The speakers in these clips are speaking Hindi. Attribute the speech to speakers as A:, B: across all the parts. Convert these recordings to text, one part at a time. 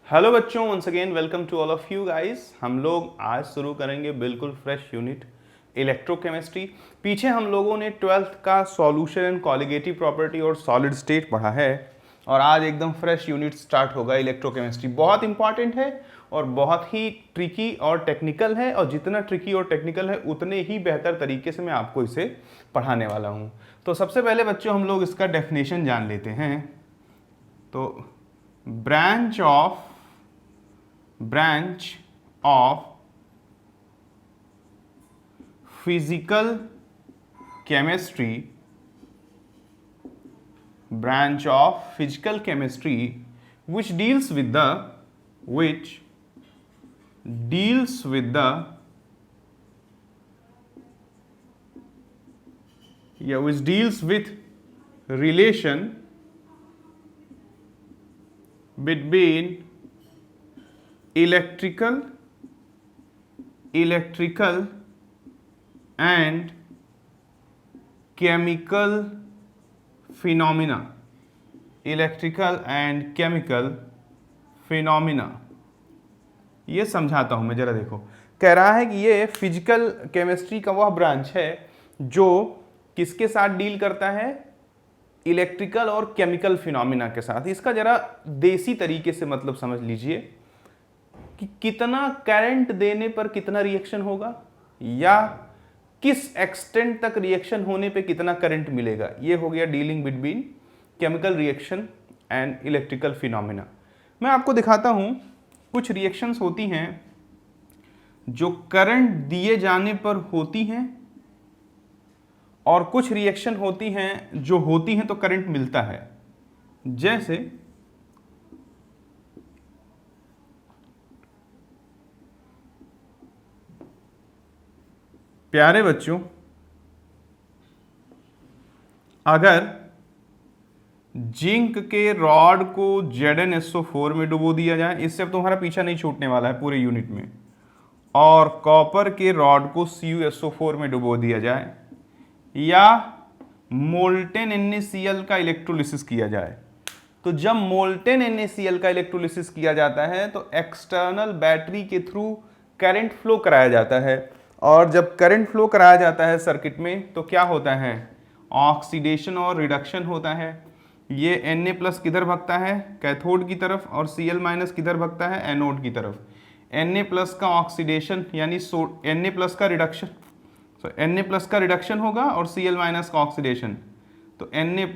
A: हेलो बच्चों, once again welcome to all of you guys. हम लोग आज शुरू करेंगे बिल्कुल फ्रेश यूनिट इलेक्ट्रोकेमिस्ट्री। पीछे हम लोगों ने 12th का सॉल्यूशन एंड कॉलिगेटिव प्रॉपर्टी और सॉलिड स्टेट पढ़ा है और आज एकदम फ्रेश यूनिट स्टार्ट होगा। इलेक्ट्रोकेमिस्ट्री बहुत इंपॉर्टेंट है और बहुत ही ट्रिकी और टेक्निकल है, और जितना ट्रिकी और टेक्निकल है उतने ही बेहतर तरीके से मैं आपको इसे पढ़ाने वाला हूँ। तो सबसे पहले बच्चों हम लोग इसका डेफिनेशन जान लेते हैं। तो branch of physical chemistry, which deals with relation between electrical and chemical phenomena। ये समझाता हूं मैं, जरा देखो। कह रहा है कि ये फिजिकल केमिस्ट्री का वह ब्रांच है जो किसके साथ डील करता है, इलेक्ट्रिकल और केमिकल फिनोमिना के साथ। इसका जरा देसी तरीके से मतलब समझ लीजिए कि कितना करंट देने पर कितना रिएक्शन होगा या किस एक्सटेंट तक रिएक्शन होने पे कितना करंट मिलेगा। ये हो गया dealing between chemical reaction and electrical phenomena. मैं आपको दिखाता हूं, कुछ रिएक्शंस होती हैं जो करंट दिए जाने पर होती हैं और कुछ रिएक्शन होती हैं जो होती हैं तो करंट मिलता है। जैसे प्यारे बच्चों, अगर जिंक के रॉड को ZnSO4 में डुबो दिया जाए, इससे अब तुम्हारा पीछा नहीं छूटने वाला है पूरे यूनिट में, और कॉपर के रॉड को CuSO4 में डुबो दिया जाए, या मोल्टेन NaCl का इलेक्ट्रोलिसिस किया जाए, तो जब मोल्टेन NaCl का इलेक्ट्रोलिसिस किया जाता है तो एक्सटर्नल बैटरी के थ्रू करंट फ्लो कराया जाता है, और जब करंट फ्लो कराया जाता है सर्किट में तो क्या होता है, ऑक्सीडेशन और रिडक्शन होता है। ये Na+ किधर भगता है, कैथोड की तरफ, और Cl- किधर भगता है, एनोड की तरफ। Na+ का ऑक्सीडेशन यानी Na+ का रिडक्शन, Na+ का रिडक्शन होगा और Cl- का ऑक्सीडेशन। तो Na+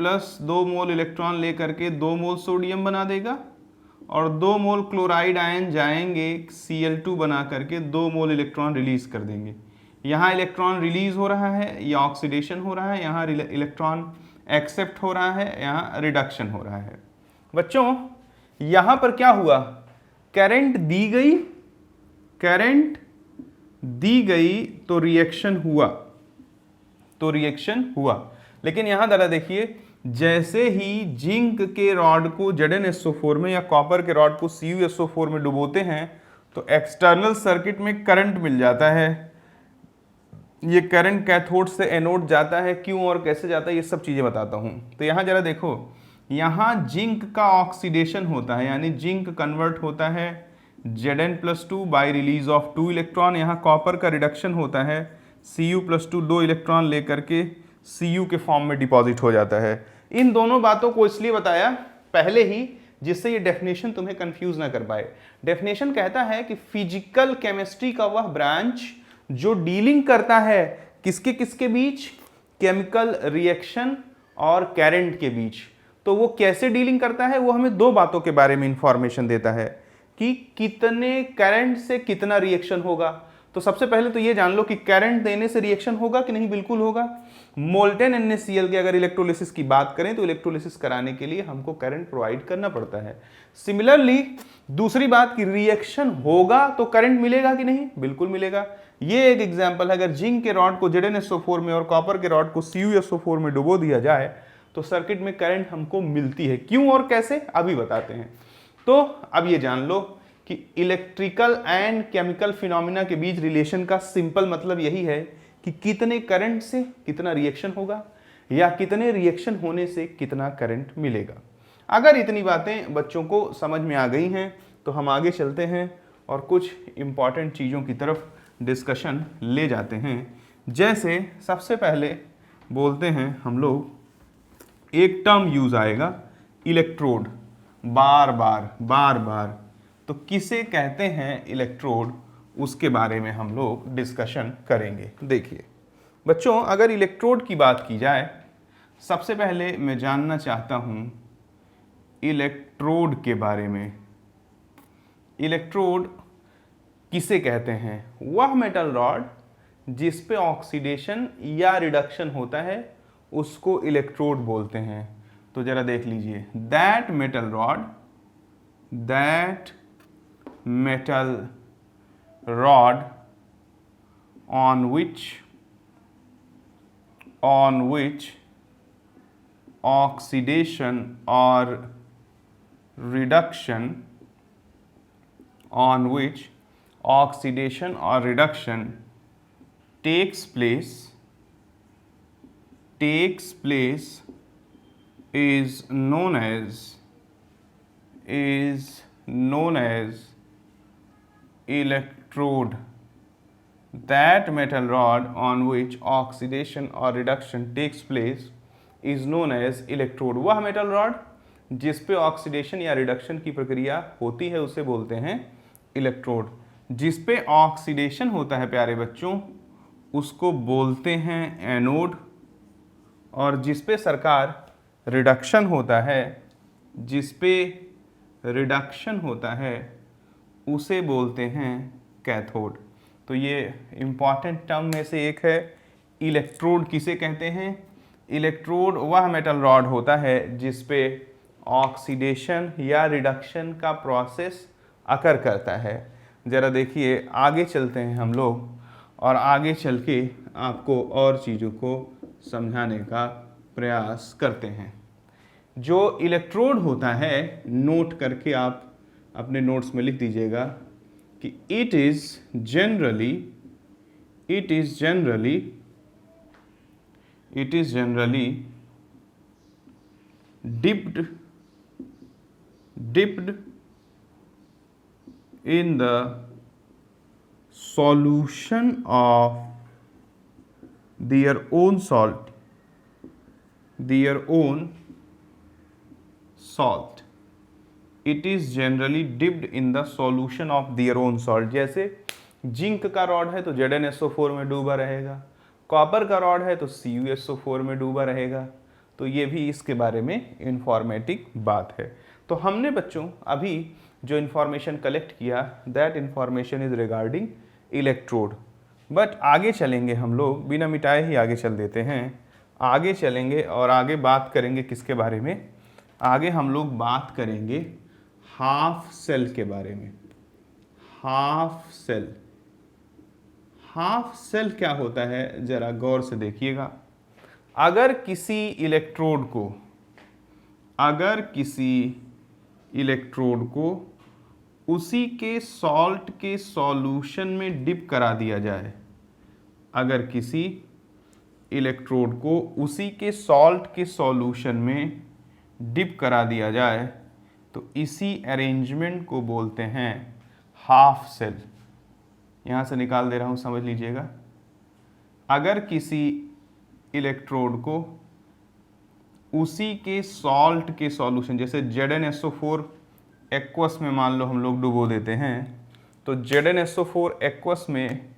A: 2 मोल इलेक्ट्रॉन लेकर के 2 मोल सोडियम बना देगा और 2 मोल क्लोराइड आयन जाएंगे Cl2 बना करके 2 मोल इलेक्ट्रॉन रिलीज कर देंगे। यहाँ इलेक्ट्रॉन रिलीज हो रहा है या ऑक्सीडेशन हो रहा है, यहाँ इलेक्ट्रॉन एक्सेप्ट हो रहा है, यहाँ रिडक्शन हो रहा है। बच्चों यहाँ पर क्या हुआ, करंट दी गई तो रिएक्शन हुआ। लेकिन यहां जरा देखिए, जैसे ही जिंक के रॉड को ZnSO4 में या कॉपर के रॉड को CuSO4 में डुबोते हैं तो एक्सटर्नल सर्किट में करंट मिल जाता है। ये करंट कैथोड से एनोड जाता है, क्यों और कैसे जाता है ये सब चीजें बताता हूं। तो यहां जरा देखो, यहां जिंक का ऑक्सीडेशन होता है, यानी जिंक कन्वर्ट होता है Zn+2 by release of 2 electron. यहाँ कॉपर का रिडक्शन होता है, Cu+2 2 इलेक्ट्रॉन लेकर के Cu के फॉर्म में डिपॉजिट हो जाता है। इन दोनों बातों को इसलिए बताया पहले ही जिससे ये डेफिनेशन तुम्हें कंफ्यूज ना कर पाए। डेफिनेशन कहता है कि फिजिकल केमिस्ट्री का वह ब्रांच जो डीलिंग करता है किसके किसके बीच, केमिकल रिएक्शन और करंट के बीच। तो वो कैसे डीलिंग करता है, वो हमें 2 बातों के बारे में इंफॉर्मेशन देता है कि कितने करंट से कितना रिएक्शन होगा। तो सबसे पहले तो ये जान लो कि करंट देने से रिएक्शन होगा कि नहीं, बिल्कुल होगा। मोल्टेन NaCl के अगर इलेक्ट्रोलिसिस की बात करें तो इलेक्ट्रोलिसिस कराने के लिए हमको करंट प्रोवाइड करना पड़ता है। सिमिलरली दूसरी बात कि रिएक्शन होगा तो करंट मिलेगा कि नहीं, बिल्कुल मिलेगा। ये एक एग्जांपल है, अगर जिंक के रॉड को ZnSO4 में और कॉपर के रॉड को CuSO4 में डुबो दिया जाए तो सर्किट में करंट हमको मिलती है। क्यों और कैसे अभी बताते हैं। तो अब ये जान लो कि इलेक्ट्रिकल एंड केमिकल फिनोमिना के बीच रिलेशन का सिंपल मतलब यही है कि कितने करंट से कितना रिएक्शन होगा या कितने रिएक्शन होने से कितना करंट मिलेगा। अगर इतनी बातें बच्चों को समझ में आ गई हैं तो हम आगे चलते हैं और कुछ इम्पॉर्टेंट चीज़ों की तरफ डिस्कशन ले जाते हैं। जैसे सबसे पहले बोलते हैं हम लोग, एक टर्म यूज आएगा इलेक्ट्रोड, बार बार, तो किसे कहते हैं इलेक्ट्रोड, उसके बारे में हम लोग डिस्कशन करेंगे। देखिए बच्चों, अगर इलेक्ट्रोड की बात की जाए, सबसे पहले मैं जानना चाहता हूं इलेक्ट्रोड के बारे में। इलेक्ट्रोड किसे कहते हैं? वह मेटल रॉड जिस पे ऑक्सीडेशन या रिडक्शन होता है उसको इलेक्ट्रोड बोलते हैं। तो जरा देख लीजिए, that metal rod on which oxidation or reduction takes place is known as electrode. That metal rod on which oxidation or reduction takes place is known as electrode. वह मेटल रॉड जिस पे ऑक्सीडेशन या रिडक्शन की प्रक्रिया होती है उसे बोलते हैं इलेक्ट्रोड। जिस पे ऑक्सीडेशन होता है प्यारे बच्चों उसको बोलते हैं एनोड, और जिस पे सरकार रिडक्शन होता है उसे बोलते हैं कैथोड। तो ये इम्पॉर्टेंट टर्म में से एक है। इलेक्ट्रोड किसे कहते हैं? इलेक्ट्रोड वह मेटल रॉड होता है जिस पे ऑक्सीडेशन या रिडक्शन का प्रोसेस अकर करता है। ज़रा देखिए, आगे चलते हैं हम लोग और आगे चल के आपको और चीज़ों को समझाने का प्रयास करते हैं। जो इलेक्ट्रोड होता है, नोट करके आप अपने नोट्स में लिख दीजिएगा कि it is generally dipped in the solution of their own salt. It is generally dipped in the solution of their own salt. जैसे जिंक का रॉड है तो ZnSO4 में डूबा रहेगा, कॉपर का रॉड है तो CuSO4 में डूबा रहेगा। तो ये भी इसके बारे में इंफॉर्मेटिव बात है। तो हमने बच्चों अभी जो इंफॉर्मेशन कलेक्ट किया, that information is regarding electrode. But आगे चलेंगे हम लोग, बिना मिटाए ही आगे चल देते हैं। आगे चलेंगे और आगे बात करेंगे किसके बारे में? आगे हम लोग बात करेंगे हाफ सेल के बारे में। हाफ सेल क्या होता है, जरा गौर से देखिएगा। अगर किसी इलेक्ट्रोड को उसी के सॉल्ट के सॉल्यूशन में डिप करा दिया जाए, अगर किसी इलेक्ट्रोड को उसी के सॉल्ट के सॉल्यूशन में डिप करा दिया जाए तो इसी अरेंजमेंट को बोलते हैं हाफ सेल। यहाँ से निकाल दे रहा हूँ, समझ लीजिएगा। अगर किसी इलेक्ट्रोड को उसी के सॉल्ट के सॉल्यूशन, जैसे ZnSO4 एक्वस में मान लो हम लोग डुबो देते हैं, तो ZnSO4 एक्वस में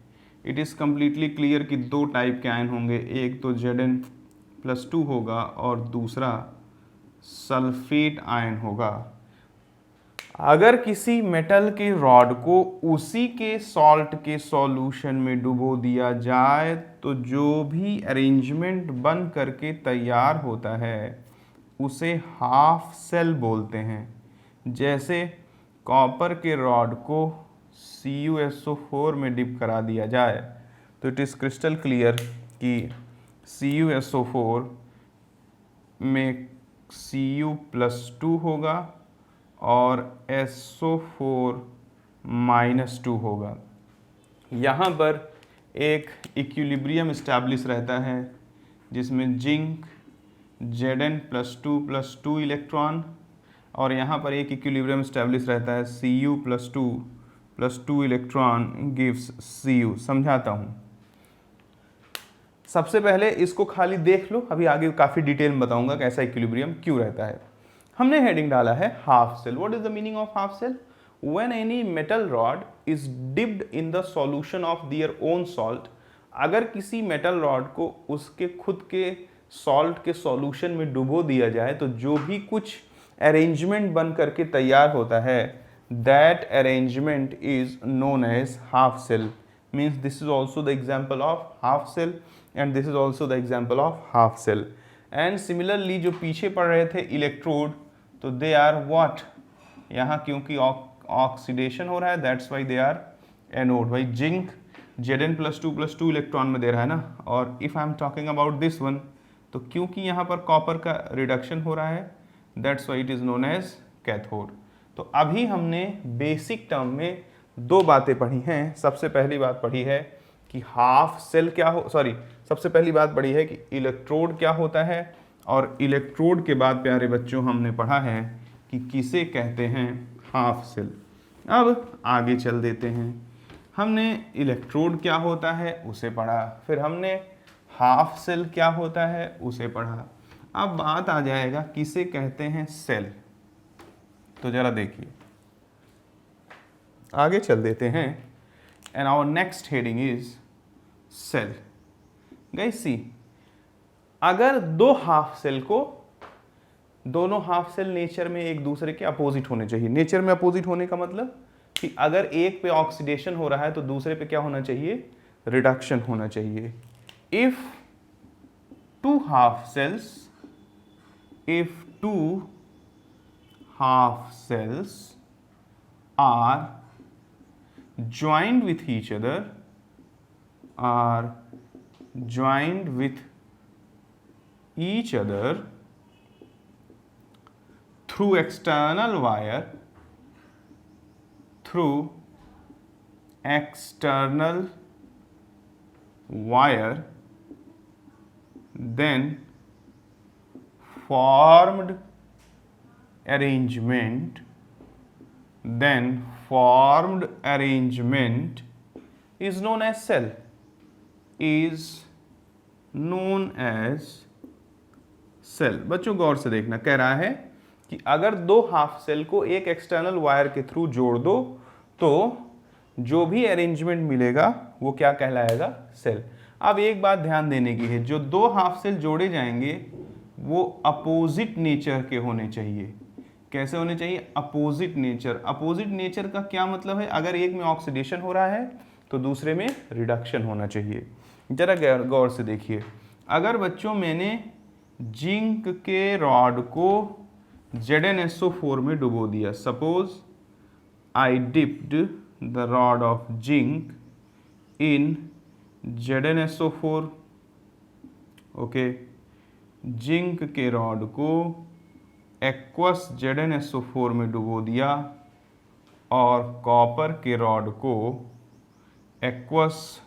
A: इट इज़ कम्प्लीटली क्लियर कि दो टाइप के आयन होंगे, एक तो Zn+2 होगा और दूसरा सल्फेट आयन होगा। अगर किसी मेटल के रॉड को उसी के सॉल्ट के सॉल्यूशन में डुबो दिया जाए तो जो भी अरेंजमेंट बन करके तैयार होता है उसे हाफ सेल बोलते हैं। जैसे कॉपर के रॉड को CuSO4 में डिप करा दिया जाए तो इट इज़ क्रिस्टल क्लियर कि CuSO4 में Cu+2 होगा और SO4-2 होगा। यहाँ पर एक इक्विलिब्रियम इस्टेब्लिश रहता है जिसमें जिंक Zn+2+2 इलेक्ट्रॉन और यहाँ पर एक इक्विलिब्रियम स्टैब्लिश रहता है, Cu+2 इलेक्ट्रॉन गिव्स Cu। समझाता हूँ। सबसे पहले इसको खाली देख लो, अभी आगे काफ़ी डिटेल में बताऊंगा कि ऐसा इक्विलिब्रियम क्यों रहता है। हमने हेडिंग डाला है half cell. What is the meaning of half cell? When any metal rod is dipped in the solution of their own salt, अगर किसी मेटल रॉड को उसके खुद के सॉल्ट के सॉल्यूशन में डुबो दिया जाए तो जो भी कुछ अरेंजमेंट बन करके तैयार होता है, that arrangement is known as half cell. Means this is also the example of half cell and this is also the example of half cell. And similarly जो पीछे पढ़ रहे थे इलेक्ट्रोड, तो they are what, यहाँ क्योंकि ऑक्सीडेशन हो रहा है, that's why they are anode. भाई जिंक Zn+2+2 इलेक्ट्रॉन में दे रहा है ना, और if I am talking about this one, तो क्योंकि यहाँ पर कॉपर का रिडक्शन हो रहा है, that's why it is known as cathode. तो अभी हमने बेसिक टर्म में दो बातें पढ़ी हैं। सबसे पहली बात पढ़ी है कि हाफ सेल क्या हो, सबसे पहली बात पढ़ी है कि इलेक्ट्रोड क्या होता है, और इलेक्ट्रोड के बाद प्यारे बच्चों हमने पढ़ा है कि किसे कहते हैं हाफ सेल। अब आगे चल देते हैं। हमने इलेक्ट्रोड क्या होता है उसे पढ़ा, फिर हमने हाफ सेल क्या होता है उसे पढ़ा। अब बात आ जाएगा किसे कहते हैं सेल। तो जरा देखिए, आगे चल देते हैं। And our next heading is cell. Guys see, अगर दो हाफ सेल को, दोनों हाफ सेल नेचर में एक दूसरे के अपोजिट होने चाहिए। नेचर में अपोजिट होने का मतलब कि अगर एक पे ऑक्सीडेशन हो रहा है तो दूसरे पे क्या होना चाहिए, रिडक्शन होना चाहिए। If two half cells are joined with each other, through external wire, then formed arrangement is known as cell, बच्चों गौर से देखना, कह रहा है कि अगर दो हाफ सेल को एक एक्सटर्नल वायर के थ्रू जोड़ दो तो जो भी अरेंजमेंट मिलेगा वो क्या कहलाएगा, सेल। अब एक बात ध्यान देने की है, जो दो हाफ सेल जोड़े जाएंगे वो अपोजिट नेचर के होने चाहिए। कैसे होने चाहिए, अपोजिट नेचर। अपोजिट नेचर का क्या मतलब है, अगर एक में ऑक्सीडेशन हो रहा है तो दूसरे में रिडक्शन होना चाहिए। जरा गौर से देखिए, अगर बच्चों मैंने जिंक के रॉड को ZnSO4 में डुबो दिया, suppose I dipped the rod of zinc in ZnSO4, okay, zinc के रॉड को एक्वस ZnSO4 में डुबो दिया और कॉपर के रॉड को एक्वस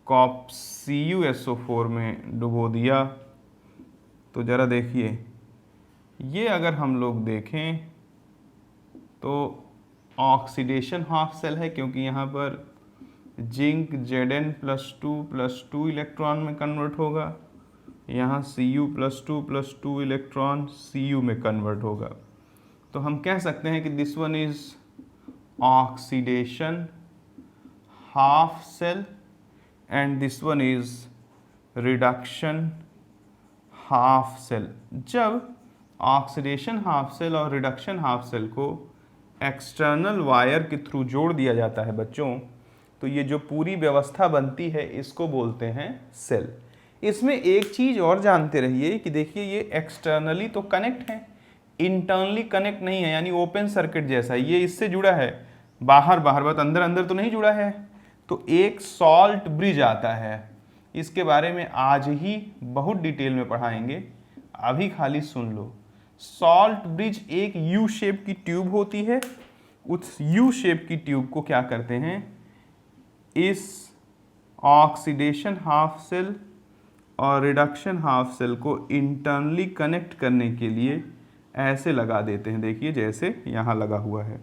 A: CuSO4 में डुबो दिया। तो ज़रा देखिए, ये अगर हम लोग देखें तो ऑक्सीडेशन हाफ सेल है, क्योंकि यहाँ पर जिंक Zn+2+2 इलेक्ट्रॉन में कन्वर्ट होगा, यहाँ Cu+2+2 इलेक्ट्रॉन Cu में कन्वर्ट होगा। तो हम कह सकते हैं कि this one is oxidation half cell and this one is reduction half cell. जब ऑक्सीडेशन हाफ सेल और रिडक्शन हाफ सेल को एक्सटर्नल वायर के थ्रू जोड़ दिया जाता है बच्चों, तो ये जो पूरी व्यवस्था बनती है इसको बोलते हैं सेल। इसमें एक चीज और जानते रहिए कि देखिए ये एक्सटर्नली तो कनेक्ट है, इंटरनली कनेक्ट नहीं है, यानी ओपन सर्किट जैसा। ये इससे जुड़ा है, बाहर बात अंदर अंदर तो नहीं जुड़ा है। तो एक सॉल्ट ब्रिज आता है, इसके बारे में आज ही बहुत डिटेल में पढ़ाएंगे, अभी खाली सुन लो। सॉल्ट ब्रिज एक यू शेप की ट्यूब होती है, उस यू शेप की ट्यूब को क्या करते हैं, इस ऑक्सीडेशन हाफ सेल और रिडक्शन हाफ सेल को इंटरनली कनेक्ट करने के लिए ऐसे लगा देते हैं, देखिए जैसे यहाँ लगा हुआ है।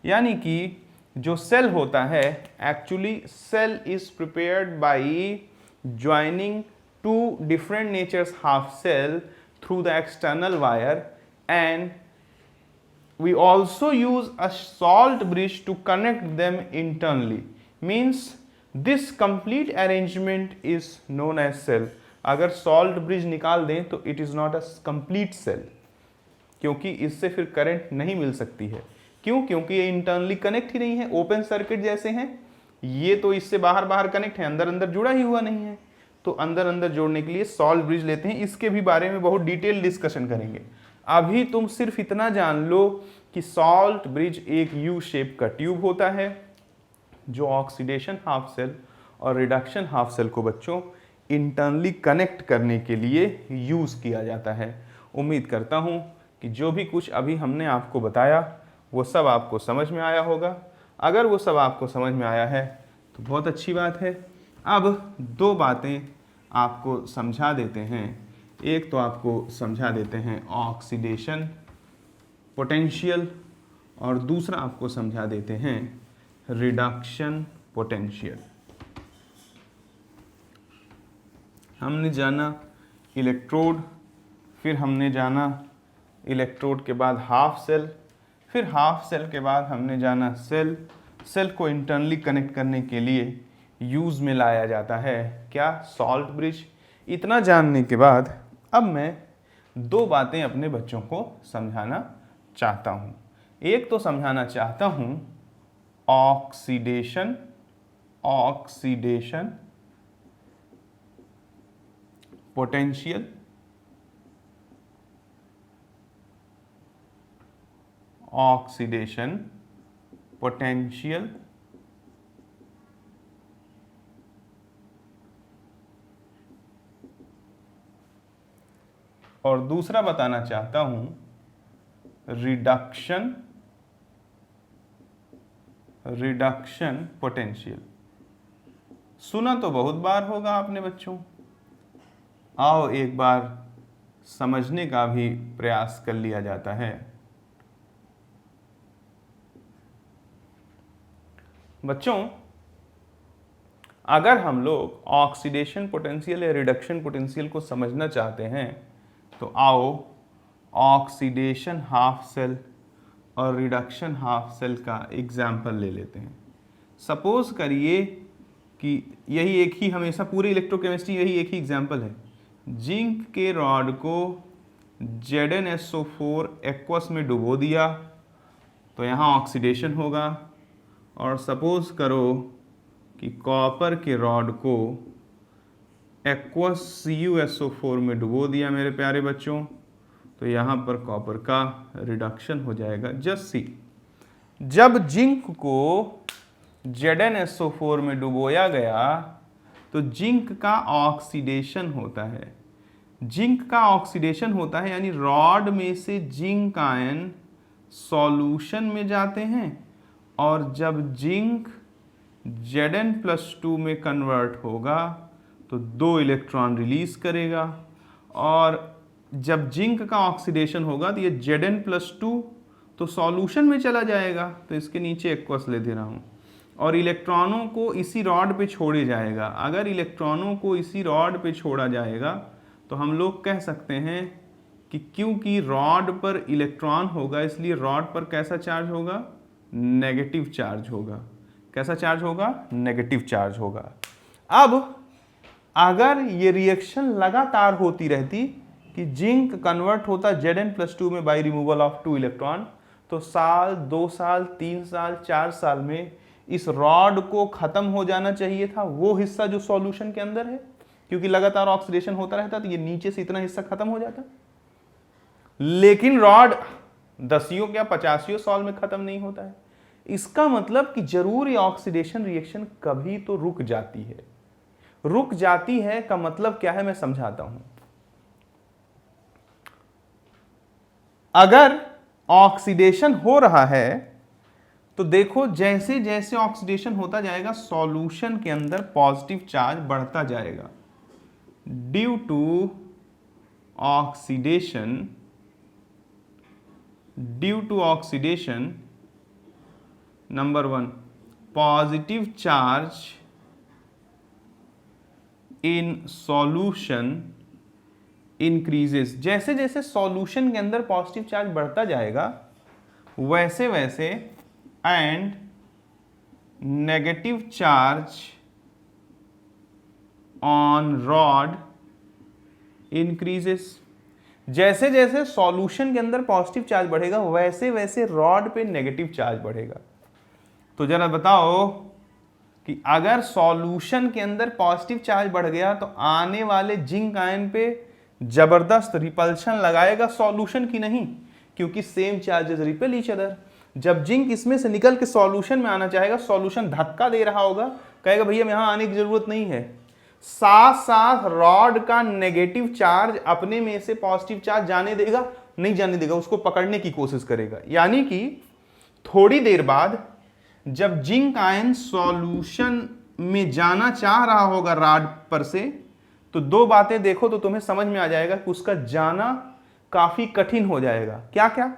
A: यानी कि जो सेल होता है, actually cell is prepared by joining two different natures half cell through the external wire, and we also use a salt bridge to connect them internally. Means this complete arrangement is known as cell. अगर salt bridge निकाल दें तो it is not a complete cell, क्योंकि इससे फिर करंट नहीं मिल सकती है। क्यों? क्योंकि ये इंटरनली कनेक्ट ही नहीं है, ओपन सर्किट जैसे हैं ये, तो इससे बाहर बाहर कनेक्ट है, अंदर अंदर जुड़ा ही हुआ नहीं है। तो अंदर अंदर जोड़ने के लिए सॉल्ट ब्रिज लेते हैं। इसके भी बारे में बहुत डिटेल डिस्कशन करेंगे। अभी तुम सिर्फ इतना जान लो कि सॉल्ट ब्रिज एक यू शेप का ट्यूब होता है जो ऑक्सीडेशन हाफ सेल और रिडक्शन हाफ सेल को बच्चों इंटरनली कनेक्ट करने के लिए यूज किया जाता है। उम्मीद करता हूं कि जो भी कुछ अभी हमने आपको बताया वो सब आपको समझ में आया होगा। अगर वो सब आपको समझ में आया है तो बहुत अच्छी बात है। अब दो बातें आपको समझा देते हैं। एक तो आपको समझा देते हैं ऑक्सीडेशन पोटेंशियल, और दूसरा आपको समझा देते हैं रिडक्शन पोटेंशियल। हमने जाना इलेक्ट्रोड, फिर हमने जाना इलेक्ट्रोड के बाद हाफ सेल, फिर हाफ सेल के बाद हमने जाना सेल। सेल को इंटरनली कनेक्ट करने के लिए यूज में लाया जाता है क्या? Salt bridge. इतना जानने के बाद अब मैं दो बातें अपने बच्चों को समझाना चाहता हूं। एक तो समझाना चाहता हूं ऑक्सीडेशन पोटेंशियल, ऑक्सीडेशन पोटेंशियल, और दूसरा बताना चाहता हूं रिडक्शन पोटेंशियल। सुना तो बहुत बार होगा आपने बच्चों, आओ एक बार समझने का भी प्रयास कर लिया जाता है। बच्चों, अगर हम लोग ऑक्सीडेशन पोटेंशियल या रिडक्शन पोटेंशियल को समझना चाहते हैं तो आओ ऑक्सीडेशन हाफ सेल और रिडक्शन हाफ सेल का एग्जाम्पल ले लेते हैं। सपोज करिए कि यही एक ही, हमेशा पूरी इलेक्ट्रोकेमिस्ट्री यही एक ही एग्जाम्पल है। जिंक के रॉड को ZnSO4 एक्वस में डुबो दिया तो यहाँ ऑक्सीडेशन होगा, और सपोज करो कि कॉपर के रॉड को एक्वस CuSO4 में डुबो दिया मेरे प्यारे बच्चों, तो यहाँ पर कॉपर का रिडक्शन हो जाएगा। जस्ट सी, जब जिंक को ZnSO4 में डुबोया गया तो जिंक का ऑक्सीडेशन होता है। जिंक का ऑक्सीडेशन होता है यानी रॉड में से जिंक आयन सॉल्यूशन में जाते हैं, और जब जिंक Zn+2 में कन्वर्ट होगा तो 2 इलेक्ट्रॉन रिलीज करेगा, और जब जिंक का ऑक्सीडेशन होगा तो ये Zn+2 तो सॉल्यूशन में चला जाएगा, तो इसके नीचे एक्वस ले दे रहा हूँ, और इलेक्ट्रॉनों को इसी रॉड पे छोड़े जाएगा। अगर इलेक्ट्रॉनों को इसी रॉड पे छोड़ा जाएगा तो हम लोग कह सकते हैं कि क्योंकि रॉड पर इलेक्ट्रॉन होगा इसलिए रॉड पर कैसा चार्ज होगा? नेगेटिव चार्ज होगा। कैसा चार्ज होगा? नेगेटिव चार्ज होगा। अब अगर ये रिएक्शन लगातार होती रहती कि जिंक कन्वर्ट होता Zn+2 में बाय रिमूवल ऑफ 2 इलेक्ट्रॉन, तो साल, 2 साल, 3 साल, 4 साल में इस रॉड को खत्म हो जाना चाहिए था वो हिस्सा जो सॉल्यूशन के अंदर है, क्योंकि लगातार ऑक्सीडेशन होता रहता तो ये नीचे से इतना हिस्सा खत्म हो जाता। लेकिन रॉड 10 क्या 50 साल में खत्म नहीं होता है। इसका मतलब कि जरूर ये ऑक्सीडेशन रिएक्शन कभी तो रुक जाती है। रुक जाती है का मतलब क्या है मैं समझाता हूं। अगर ऑक्सीडेशन हो रहा है तो देखो जैसे जैसे ऑक्सीडेशन होता जाएगा सॉल्यूशन के अंदर पॉजिटिव चार्ज बढ़ता जाएगा। Due to oxidation due to oxidation, number 1 positive charge in solution increases. जैसे जैसे सॉल्यूशन के अंदर पॉजिटिव चार्ज बढ़ता जाएगा वैसे वैसे and negative charge on rod increases. जैसे जैसे सॉल्यूशन के अंदर पॉजिटिव चार्ज बढ़ेगा वैसे वैसे रॉड पे नेगेटिव चार्ज बढ़ेगा। तो जरा बताओ कि अगर सॉल्यूशन के अंदर पॉजिटिव चार्ज बढ़ गया तो आने वाले जिंक आयन पे जबरदस्त रिपल्शन लगाएगा सॉल्यूशन की नहीं, क्योंकि same charges repel each other. जब जिंक इसमें से निकल के सॉल्यूशन में आना चाहेगा, सॉल्यूशन धक्का दे रहा होगा, कहेगा भैया यहां आने की जरूरत नहीं है। साथ साथ रॉड का नेगेटिव चार्ज अपने में से पॉजिटिव चार्ज जाने देगा? नहीं जाने देगा, उसको पकड़ने की कोशिश करेगा। यानी कि थोड़ी देर बाद जब जिंक आयन सॉल्यूशन में जाना चाह रहा होगा रॉड पर से, तो दो बातें देखो तो तुम्हें समझ में आ जाएगा कि उसका जाना काफी कठिन हो जाएगा। क्या क्या?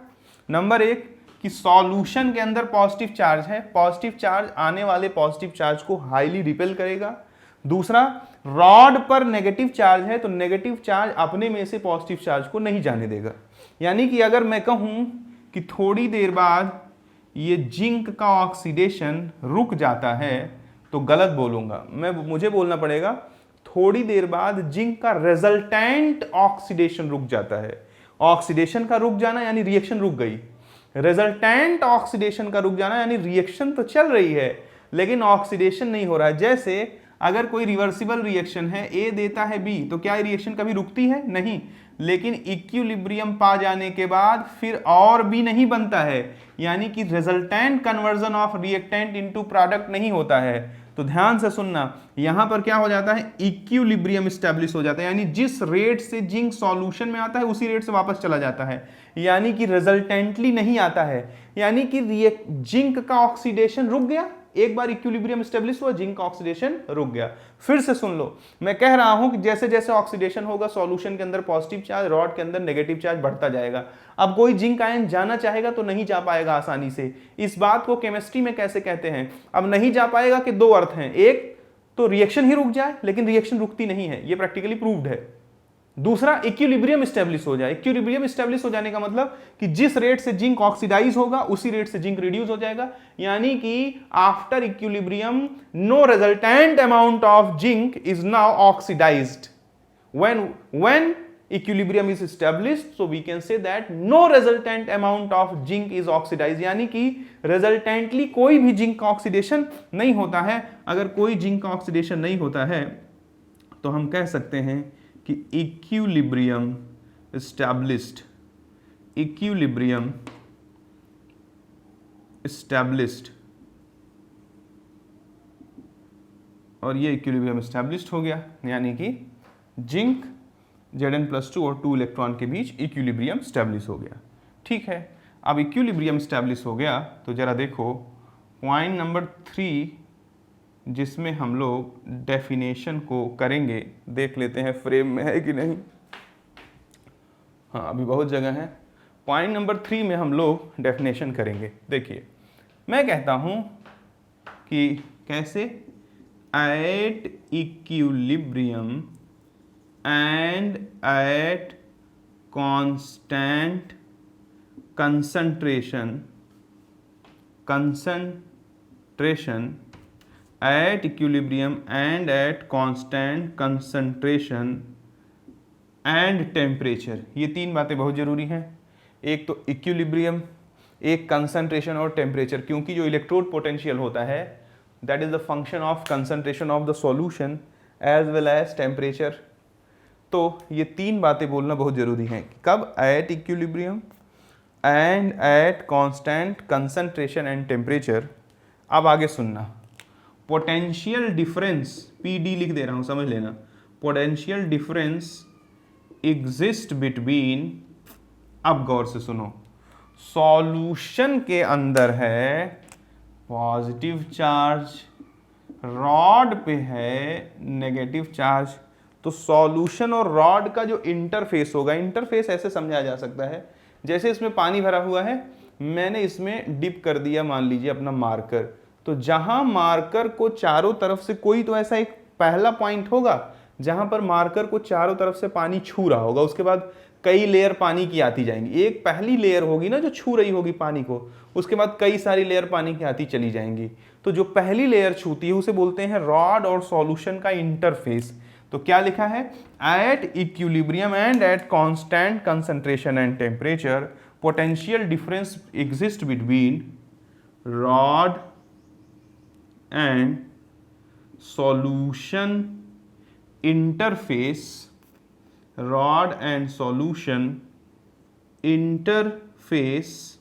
A: नंबर 1 कि सॉल्यूशन के अंदर पॉजिटिव चार्ज है, पॉजिटिव चार्ज आने वाले पॉजिटिव चार्ज को हाईली रिपेल करेगा। दूसरा, रॉड पर नेगेटिव चार्ज है तो नेगेटिव चार्ज अपने में से पॉजिटिव चार्ज को नहीं जाने देगा। यानी कि अगर मैं कहूं कि थोड़ी देर बाद ये जिंक का ऑक्सीडेशन रुक जाता है तो गलत बोलूंगा, मुझे बोलना पड़ेगा थोड़ी देर बाद जिंक का रिजल्टेंट ऑक्सीडेशन रुक जाता है। ऑक्सीडेशन का रुक जाना यानी रिएक्शन रुक गई, रिजल्टेंट ऑक्सीडेशन का रुक जाना यानी रिएक्शन तो चल रही है लेकिन ऑक्सीडेशन नहीं हो रहा है। जैसे अगर कोई रिवर्सिबल रिएक्शन है, ए देता है बी, तो क्या रिएक्शन कभी रुकती है? नहीं। लेकिन इक्विलिब्रियम पा जाने के बाद फिर और भी नहीं बनता है, यानी कि resultant conversion of reactant into product नहीं होता है। तो ध्यान से सुनना, यहां पर क्या हो जाता है? इक्विलिब्रियम स्टैब्लिश हो जाता है, यानी जिस रेट से जिंक सॉल्यूशन में आता है उसी रेट से वापस चला जाता है, यानी कि रिजल्टेंटली नहीं आता है। यानी कि जिंक का ऑक्सीडेशन रुक गया, एक बार इक्विलिब्रियम स्टेब्लिश हुआ, जिंक का ऑक्सीडेशन रुक गया। फिर से सुन लो, मैं कह रहा हूं कि जैसे जैसे ऑक्सीडेशन होगा सॉल्यूशन के अंदर पॉजिटिव चार्ज, रॉड के अंदर नेगेटिव चार्ज बढ़ता जाएगा। अब कोई जिंक आयन जाना चाहेगा तो नहीं जा पाएगा आसानी से। इस बात को केमिस्ट्री में कैसे कहते हैं? अब नहीं जा पाएगा के दो अर्थ हैं, एक तो रिएक्शन ही रुक जाए, लेकिन रिएक्शन रुकती नहीं है, ये प्रैक्टिकली प्रूव्ड है। दूसरा, इक्विलिब्रियम स्टैब्लिश हो जाए। इक्विलिब्रियम स्टैब्लिश हो जाने का मतलब कि जिस रेट से जिंक ऑक्सीडाइज होगा उसी रेट से जिंक रिड्यूस हो जाएगा, यानी कि after equilibrium no resultant amount of zinc is now oxidised. When equilibrium is established, so we can say that no resultant amount of zinc is oxidized, यानी कि resultantly कोई भी जिंक का ऑक्सीडेशन नहीं होता है। अगर कोई जिंक का ऑक्सीडेशन नहीं होता है तो हम कह सकते हैं कि इक्विलिब्रियम established, इक्विलिब्रियम established, और ये इक्विलिब्रियम established हो गया, यानी कि जिंक Zn+2 और 2 इलेक्ट्रॉन के बीच इक्विलिब्रियम स्टैब्लिश हो गया। ठीक है, अब इक्विलिब्रियम स्टैब्लिश हो गया तो जरा देखो पॉइंट नंबर 3 जिसमें हम लोग डेफिनेशन को करेंगे, देख लेते हैं फ्रेम में है कि नहीं। हाँ, अभी बहुत जगह है। पॉइंट नंबर 3 में हम लोग डेफिनेशन करेंगे। देखिए, मैं कहता हूं कि कैसे at equilibrium and at constant concentration at equilibrium and at constant concentration and temperature, ये तीन बातें बहुत जरूरी हैं। एक तो इक्विलिब्रियम, एक कंसंट्रेशन और टेम्परेचर, क्योंकि जो इलेक्ट्रोड पोटेंशियल होता है that is the function of concentration of the solution as well as temperature. तो ये तीन बातें बोलना बहुत जरूरी है। कब? At equilibrium and at constant concentration and temperature. अब आगे सुनना, पोटेंशियल डिफरेंस, पीडी लिख दे रहा हूं, समझ लेना। पोटेंशियल डिफरेंस एग्जिस्ट बिटवीन, अब गौर से सुनो, सॉल्यूशन के अंदर है पॉजिटिव चार्ज, रॉड पे है नेगेटिव चार्ज। तो सॉल्यूशन और रॉड का जो इंटरफेस होगा, इंटरफेस ऐसे समझा जा सकता है जैसे इसमें पानी भरा हुआ है, मैंने इसमें डिप कर दिया मान लीजिए अपना मार्कर, तो जहां मार्कर को चारों तरफ से कोई तो ऐसा एक पहला पॉइंट होगा जहां पर मार्कर को चारों तरफ से पानी छू रहा होगा, उसके बाद कई लेयर पानी की आती जाएंगी। एक पहली लेयर होगी ना जो छू रही होगी पानी को, उसके बाद कई सारी लेयर पानी की आती चली जाएंगी। तो जो पहली लेयर छूती है उसे बोलते हैं रॉड और सॉल्यूशन का इंटरफेस। तो क्या लिखा है, at equilibrium and at constant concentration and temperature potential difference exist between rod and solution interface, rod and solution interface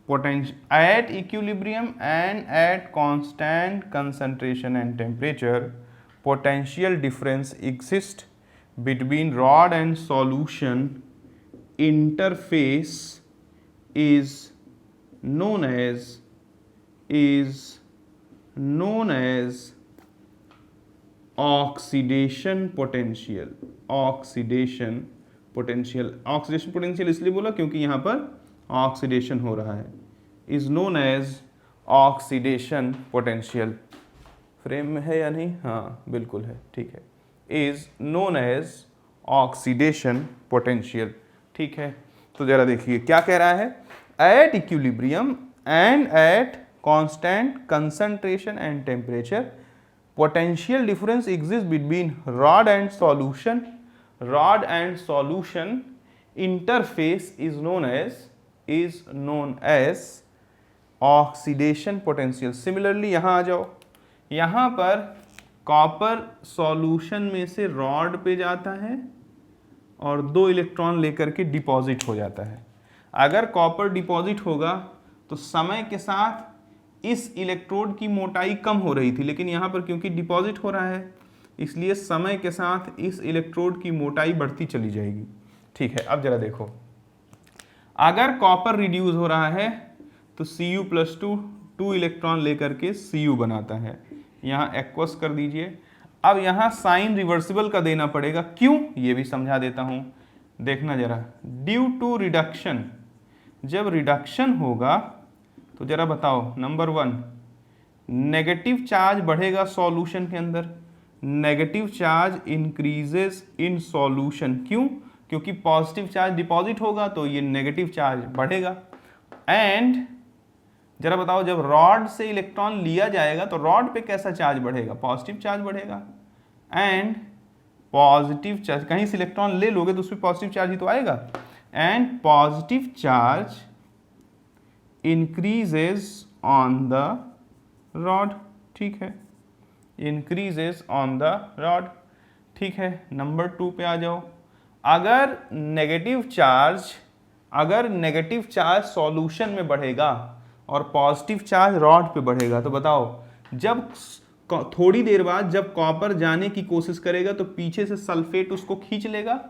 A: potential at equilibrium and at constant concentration and temperature potential difference exists between rod and solution interface is known as oxidation potential. Oxidation potential इसलिए बोला क्योंकि यहां पर ऑक्सीडेशन हो रहा है, is known as oxidation potential. Frame में है या नहीं? हाँ बिल्कुल है, ठीक है। Is known as oxidation potential, ठीक है। तो जरा देखिए क्या कह रहा है, at equilibrium and at constant concentration and temperature potential difference exists between rod and solution interface is known as oxidation potential। similarly यहां आ जाओ, यहां पर कॉपर सॉल्यूशन में से रॉड पे जाता है और 2 इलेक्ट्रॉन लेकर के डिपॉजिट हो जाता है। अगर कॉपर डिपॉजिट होगा तो समय के साथ इस इलेक्ट्रोड की मोटाई कम हो रही थी, लेकिन यहां पर क्योंकि डिपॉजिट हो रहा है इसलिए समय के साथ इस इलेक्ट्रोड की मोटाई बढ़ती चली जाएगी, ठीक है। अब जरा देखो, अगर कॉपर रिड्यूस हो रहा है तो Cu+2 2 इलेक्ट्रॉन लेकर के Cu बनाता है, यहां एक्वस कर दीजिए। अब यहां साइन रिवर्सिबल का देना पड़ेगा, क्यों ये भी समझा देता हूं, देखना जरा। ड्यू टू रिडक्शन, जब रिडक्शन होगा तो जरा बताओ, नंबर 1 नेगेटिव चार्ज बढ़ेगा सॉल्यूशन के अंदर, negative charge increases in solution. क्यों? क्योंकि पॉजिटिव चार्ज डिपॉजिट होगा तो ये नेगेटिव चार्ज बढ़ेगा। एंड जरा बताओ, जब रॉड से इलेक्ट्रॉन लिया जाएगा तो रॉड पे कैसा चार्ज बढ़ेगा? पॉजिटिव चार्ज बढ़ेगा। एंड पॉजिटिव चार्ज, कहीं से इलेक्ट्रॉन ले लोगे तो उसमें पॉजिटिव चार्ज ही तो आएगा। And positive charge increases on the rod, ठीक है, increases on the rod, ठीक है। नंबर 2 पे आ जाओ, अगर नेगेटिव चार्ज सॉल्यूशन में बढ़ेगा और पॉजिटिव चार्ज रॉड पे बढ़ेगा तो बताओ, जब थोड़ी देर बाद जब कॉपर जाने की कोशिश करेगा तो पीछे से सल्फेट उसको खींच लेगा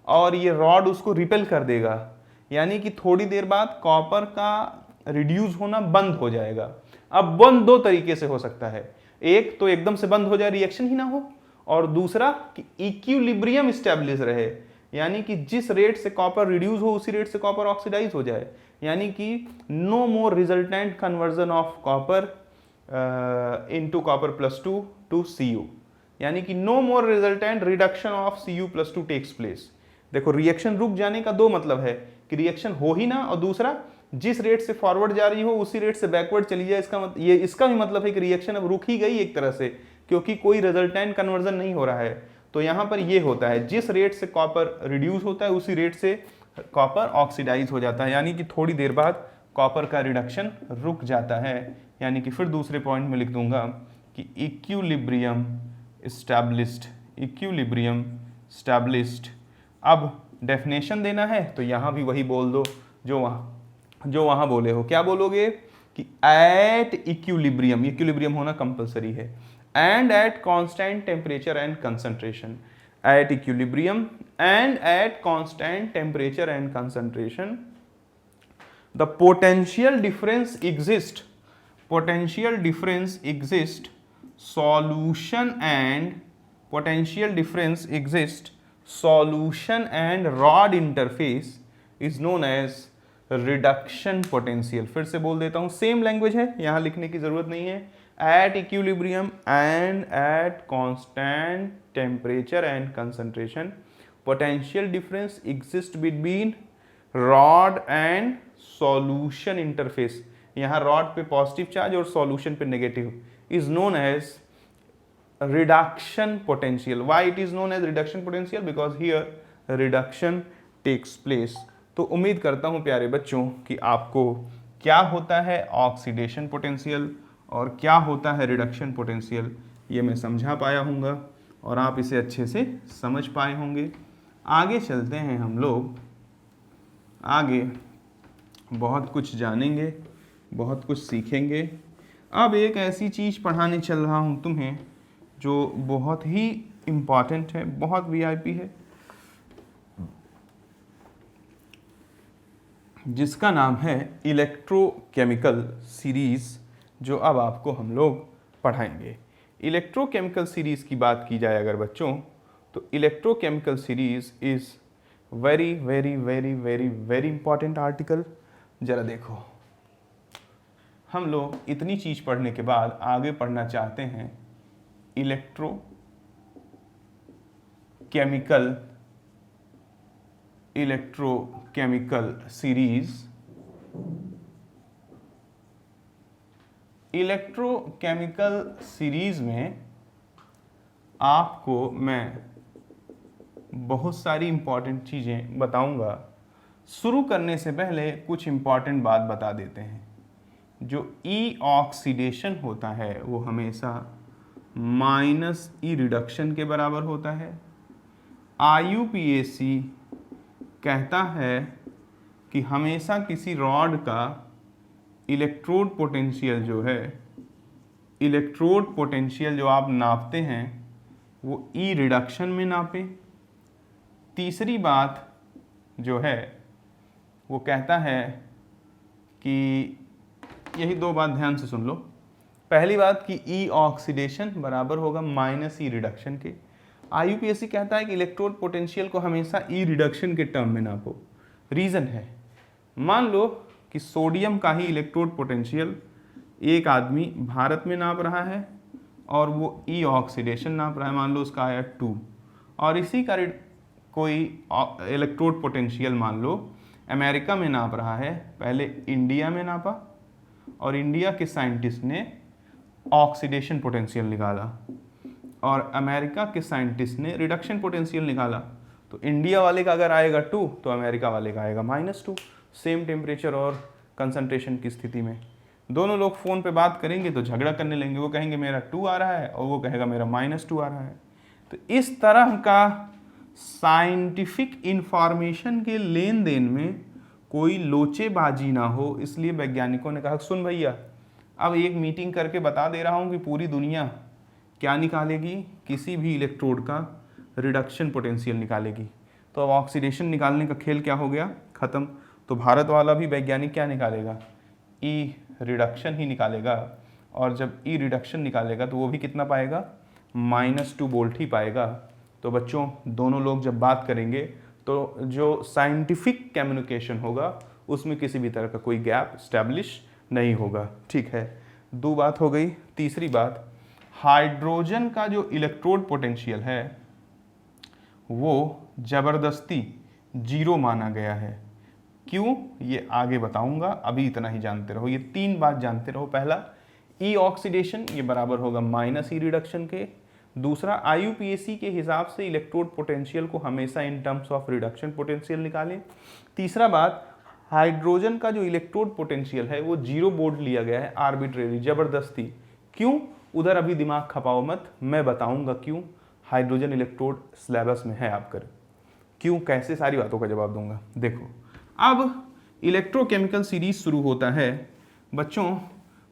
A: और ये रॉड उसको रिपेल कर देगा, यानी कि थोड़ी देर बाद कॉपर का रिड्यूस होना बंद हो जाएगा। अब बंद 2 तरीके से हो सकता है, एक तो एकदम से बंद हो जाए, रिएक्शन ही ना हो, और दूसरा कि इक्विलिब्रियम स्टैब्लिश रहे, यानी कि जिस रेट से कॉपर रिड्यूस हो उसी रेट से कॉपर ऑक्सीडाइज हो जाए, यानी कि no more resultant conversion of copper into Copper+2 to Cu, यानी कि no more resultant reduction of Cu+2 takes place. देखो, रिएक्शन रुक जाने का 2 मतलब है कि रिएक्शन हो ही ना, और दूसरा जिस रेट से फॉरवर्ड जा रही हो उसी रेट से बैकवर्ड चली जाए। इसका भी मतलब है कि रिएक्शन अब रुक ही गई एक तरह से, क्योंकि कोई रिजल्टेंट कन्वर्जन नहीं हो रहा है। तो यहाँ पर ये होता है, जिस रेट से कॉपर रिड्यूस होता है उसी रेट से कॉपर ऑक्सीडाइज हो जाता है, यानी कि थोड़ी देर बाद कॉपर का रिडक्शन रुक जाता है। यानी कि फिर दूसरे पॉइंट में लिख दूंगा कि इक्विलिब्रियम स्टैब्लिश्ड। अब डेफिनेशन देना है तो यहाँ भी वही बोल दो जो वहां बोले हो। क्या बोलोगे कि एट इक्विलिब्रियम होना कंपलसरी है, and at constant temperature and concentration, at equilibrium and at constant temperature and concentration the potential difference exist solution and rod interface is known as reduction potential. फिर से बोल देता हूं, सेम लैंग्वेज है, यहां लिखने की जरूरत नहीं है। At equilibrium and at constant temperature and concentration potential difference exist between rod and solution interface, यहां रॉड पे पॉजिटिव चार्ज और सॉल्यूशन पे negative, is known as reduction potential. Why it is known as reduction potential? Because here reduction takes place. तो उम्मीद करता हूं प्यारे बच्चों कि आपको क्या होता है ऑक्सीडेशन पोटेंशियल और क्या होता है रिडक्शन पोटेंशियल ये मैं समझा पाया हूँगा और आप इसे अच्छे से समझ पाए होंगे। आगे चलते हैं हम लोग, आगे बहुत कुछ जानेंगे, बहुत कुछ सीखेंगे। अब एक ऐसी चीज़ पढ़ाने चल रहा हूँ तुम्हें जो बहुत ही इम्पॉर्टेंट है, बहुत वीआईपी है, जिसका नाम है इलेक्ट्रोकेमिकल सीरीज़, जो अब आपको हम लोग पढ़ाएंगे। इलेक्ट्रोकेमिकल सीरीज़ की बात की जाए अगर बच्चों, तो electrochemical series is very very very very very important article. ज़रा देखो, हम लोग इतनी चीज़ पढ़ने के बाद आगे पढ़ना चाहते हैं इलेक्ट्रोकेमिकल सीरीज। इलेक्ट्रोकेमिकल सीरीज में आपको मैं बहुत सारी इंपॉर्टेंट चीज़ें बताऊंगा। शुरू करने से पहले कुछ इंपॉर्टेंट बात बता देते हैं। जो ई ऑक्सीडेशन होता है वो हमेशा माइनस ई रिडक्शन के बराबर होता है। IUPAC कहता है कि हमेशा किसी रॉड का इलेक्ट्रोड पोटेंशियल जो है, इलेक्ट्रोड पोटेंशियल जो आप नापते हैं वो ई रिडक्शन में नापें। तीसरी बात जो है वो कहता है कि यही दो बात ध्यान से सुन लो। पहली बात कि ई ऑक्सीडेशन बराबर होगा माइनस ई रिडक्शन के। IUPAC कहता है कि इलेक्ट्रोड पोटेंशियल को हमेशा ई रिडक्शन के टर्म में नापो। रीज़न है, मान लो कि सोडियम का ही इलेक्ट्रोड पोटेंशियल एक आदमी भारत में नाप रहा है और वो ई ऑक्सीडेशन नाप रहा है, मान लो उसका आया 2, और इसी का कोई इलेक्ट्रोड पोटेंशियल मान लो अमेरिका में नाप रहा है, पहले इंडिया में नापा और इंडिया के साइंटिस्ट ने ऑक्सीडेशन पोटेंशियल निकाला और अमेरिका के साइंटिस्ट ने रिडक्शन पोटेंशियल निकाला। तो इंडिया वाले का अगर आएगा 2 तो अमेरिका वाले का आएगा -2, सेम टेम्परेचर और कंसंट्रेशन की स्थिति में। दोनों लोग फ़ोन पे बात करेंगे तो झगड़ा करने लगेंगे, वो कहेंगे मेरा 2 आ रहा है और वो कहेगा मेरा -2 आ रहा है। तो इस तरह का साइंटिफिक इंफॉर्मेशन के लेन देन में कोई लोचेबाजी ना हो, इसलिए वैज्ञानिकों ने कहा सुन भैया, अब एक मीटिंग करके बता दे रहा हूँ कि पूरी दुनिया क्या निकालेगी, किसी भी इलेक्ट्रोड का रिडक्शन पोटेंशियल निकालेगी। तो अब ऑक्सीडेशन निकालने का खेल क्या हो गया, ख़त्म। तो भारत वाला भी वैज्ञानिक क्या निकालेगा, ई रिडक्शन ही निकालेगा, और जब ई रिडक्शन निकालेगा तो वो भी कितना पाएगा, -2 वोल्ट ही पाएगा। तो बच्चों दोनों लोग जब बात करेंगे तो जो साइंटिफिक कम्युनिकेशन होगा उसमें किसी भी तरह का कोई गैप स्टैब्लिश नहीं होगा। ठीक है, 2 बात हो गई। तीसरी बात, हाइड्रोजन का जो इलेक्ट्रोड पोटेंशियल है वो ज़बरदस्ती 0 माना गया है। क्यों, ये आगे बताऊंगा, अभी इतना ही जानते रहो, ये 3 बात जानते रहो। पहला, ई ऑक्सीडेशन ये बराबर होगा माइनस ई रिडक्शन के। दूसरा, IUPAC के हिसाब से इलेक्ट्रोड पोटेंशियल को हमेशा in terms of reduction potential निकालें। तीसरा बात, हाइड्रोजन का जो इलेक्ट्रोड पोटेंशियल है वो 0 वोल्ट लिया गया है आर्बिट्रेरी, जबरदस्ती। क्यों, उधर अभी दिमाग खपाओ मत, मैं बताऊंगा क्यों हाइड्रोजन इलेक्ट्रोड सिलेबस में है आपका, क्यों कैसे, सारी बातों का जवाब दूंगा। देखो, अब इलेक्ट्रोकेमिकल सीरीज शुरू होता है बच्चों।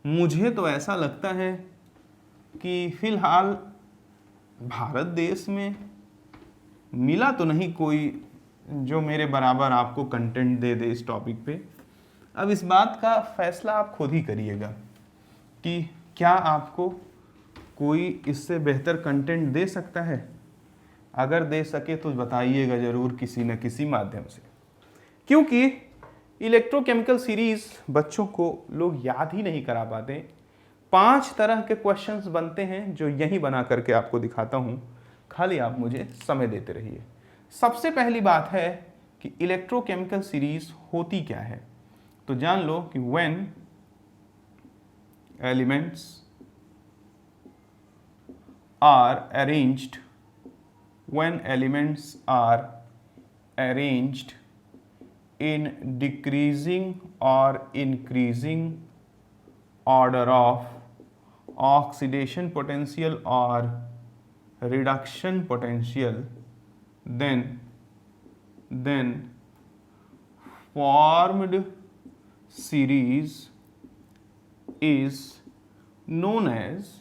A: मुझे तो ऐसा लगता है कि फिलहाल भारत देश में मिला तो नहीं कोई जो मेरे बराबर आपको कंटेंट दे दे इस टॉपिक पे। अब इस बात का फैसला आप खुद ही करिएगा कि क्या आपको कोई इससे बेहतर कंटेंट दे सकता है। अगर दे सके तो बताइएगा ज़रूर किसी न किसी माध्यम से। क्योंकि इलेक्ट्रोकेमिकल सीरीज बच्चों को लोग याद ही नहीं करा पाते। 5 तरह के क्वेश्चंस बनते हैं जो यही बना करके आपको दिखाता हूं, खाली आप मुझे समय देते रहिए। सबसे पहली बात है कि इलेक्ट्रोकेमिकल सीरीज होती क्या है। तो जान लो कि when elements are arranged, when elements are arranged in decreasing or increasing order of oxidation potential or reduction potential, then formed series is known as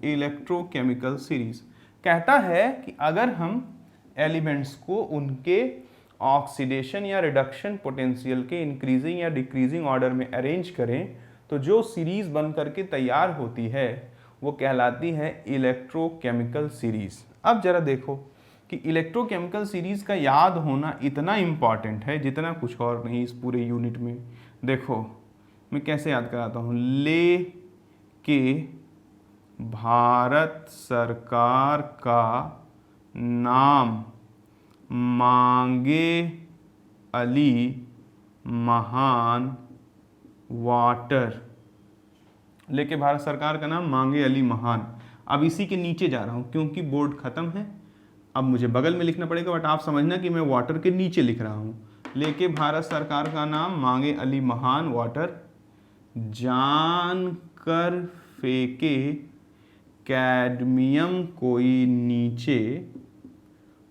A: electrochemical series. कहता है कि अगर हम एलिमेंट्स को उनके ऑक्सीडेशन या रिडक्शन पोटेंशियल के इंक्रीजिंग या डिक्रीजिंग ऑर्डर में अरेंज करें तो जो सीरीज बन करके तैयार होती है वो कहलाती है इलेक्ट्रोकेमिकल सीरीज। अब जरा देखो कि इलेक्ट्रोकेमिकल सीरीज का याद होना इतना इंपॉर्टेंट है जितना कुछ और नहीं इस पूरे यूनिट में। देखो मैं कैसे याद कराता हूँ। ले के भारत सरकार का नाम मांगे अली महान वाटर। लेके भारत सरकार का नाम मांगे अली महान। अब इसी के नीचे जा रहा हूँ क्योंकि बोर्ड खत्म है, अब मुझे बगल में लिखना पड़ेगा, बट आप समझना कि मैं वाटर के नीचे लिख रहा हूँ। लेके भारत सरकार का नाम मांगे अली महान वाटर, जान कर फेंके कैडमियम कोई नीचे,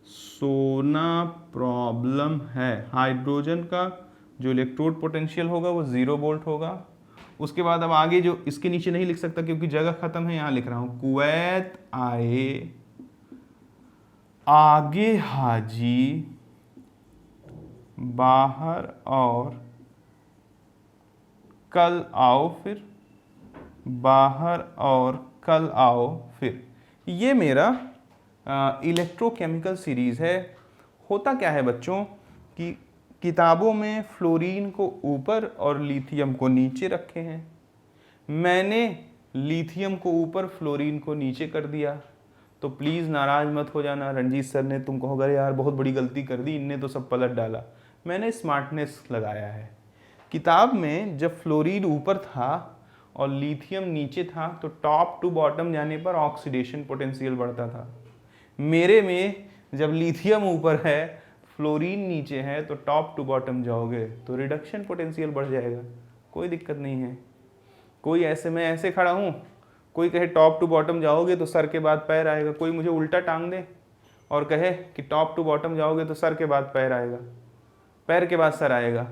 A: सोना प्रॉब्लम है। हाइड्रोजन का जो इलेक्ट्रोड पोटेंशियल होगा वो 0 वोल्ट होगा। उसके बाद अब आगे जो इसके नीचे नहीं लिख सकता क्योंकि जगह खत्म है, यहां लिख रहा हूं कुवैत आए आगे हाजी बाहर और कल आओ फिर, बाहर और कल आओ फिर। ये मेरा इलेक्ट्रोकेमिकल सीरीज है। होता क्या है बच्चों कि किताबों में फ्लोरीन को ऊपर और लिथियम को नीचे रखे हैं, मैंने लिथियम को ऊपर फ्लोरीन को नीचे कर दिया। तो प्लीज़ नाराज मत हो जाना, रंजीत सर ने तुम कहोगे यार बहुत बड़ी गलती कर दी, इनने तो सब पलट डाला। मैंने स्मार्टनेस लगाया है। किताब में जब फ्लोरीन ऊपर था और लिथियम नीचे था तो टॉप टू बॉटम जाने पर ऑक्सीडेशन पोटेंशियल बढ़ता था। मेरे में जब लिथियम ऊपर है फ्लोरीन नीचे है तो टॉप टू बॉटम जाओगे तो रिडक्शन पोटेंशियल बढ़ जाएगा, कोई दिक्कत नहीं है। कोई ऐसे, मैं ऐसे खड़ा हूँ, कोई कहे टॉप टू बॉटम जाओगे तो सर के बाद पैर आएगा, कोई मुझे उल्टा टांग दे और कहे कि टॉप टू बॉटम जाओगे तो सर के बाद पैर आएगा, पैर के बाद सर आएगा।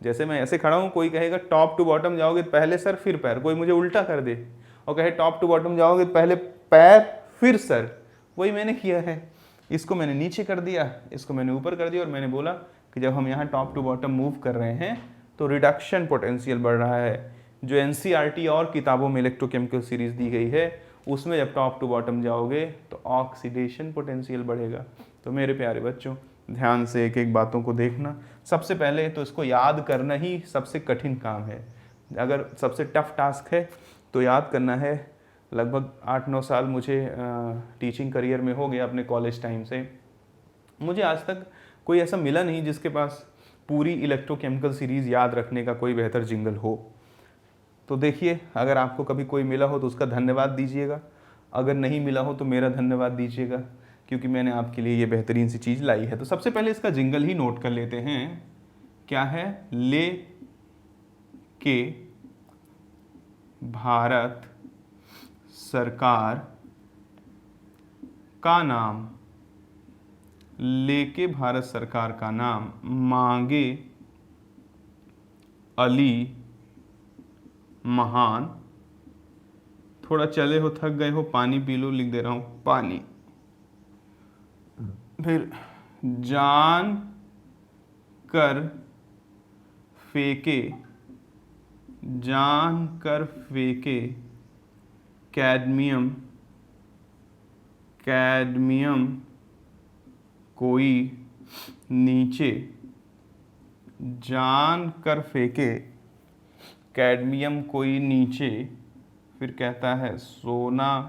A: जैसे मैं ऐसे खड़ा हूँ, कोई कहेगा टॉप टू बॉटम जाओगे तो पहले सर फिर पैर, कोई मुझे उल्टा कर दे और कहे टॉप टू बॉटम जाओगे तो पहले पैर फिर सर, वही मैंने किया है। इसको मैंने नीचे कर दिया, इसको मैंने ऊपर कर दिया और मैंने बोला कि जब हम यहाँ टॉप टू बॉटम मूव कर रहे हैं तो रिडक्शन पोटेंशियल बढ़ रहा है। जो एनसीईआरटी और किताबों में इलेक्ट्रोकेमिकल सीरीज दी गई है उसमें जब टॉप टू बॉटम जाओगे तो ऑक्सीडेशन पोटेंशियल बढ़ेगा। तो मेरे प्यारे बच्चों ध्यान से एक एक बातों को देखना। सबसे पहले तो इसको याद करना ही सबसे कठिन काम है। अगर सबसे टफ टास्क है तो याद करना है। लगभग 8-9 साल मुझे टीचिंग करियर में हो गया अपने कॉलेज टाइम से। मुझे आज तक कोई ऐसा मिला नहीं जिसके पास पूरी इलेक्ट्रोकेमिकल सीरीज़ याद रखने का कोई बेहतर जिंगल हो। तो देखिए, अगर आपको कभी कोई मिला हो तो उसका धन्यवाद दीजिएगा, अगर नहीं मिला हो तो मेरा धन्यवाद दीजिएगा, क्योंकि मैंने आपके लिए ये बेहतरीन सी चीज़ लाई है। तो सबसे पहले इसका जिंगल ही नोट कर लेते हैं। क्या है? ले के भारत सरकार का नाम, लेके भारत सरकार का नाम मांगे अली महान। थोड़ा चले हो, थक गए हो, पानी पी लो, लिख दे रहा हूं पानी। फिर जान कर फेंके, जान कर फेंके कैडमियम, कैडमियम कोई नीचे जान कर फेंके, कैडमियम कोई नीचे, फिर कहता है सोना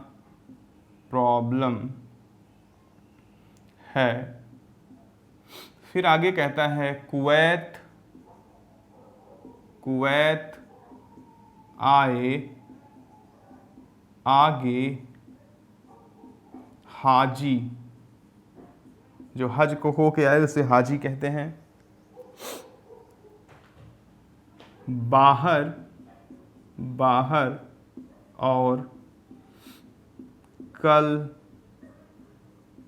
A: प्रॉब्लम है, फिर आगे कहता है कुवैत आए आगे हाजी, जो हज को हो के आए उसे हाजी कहते हैं। बाहर और कल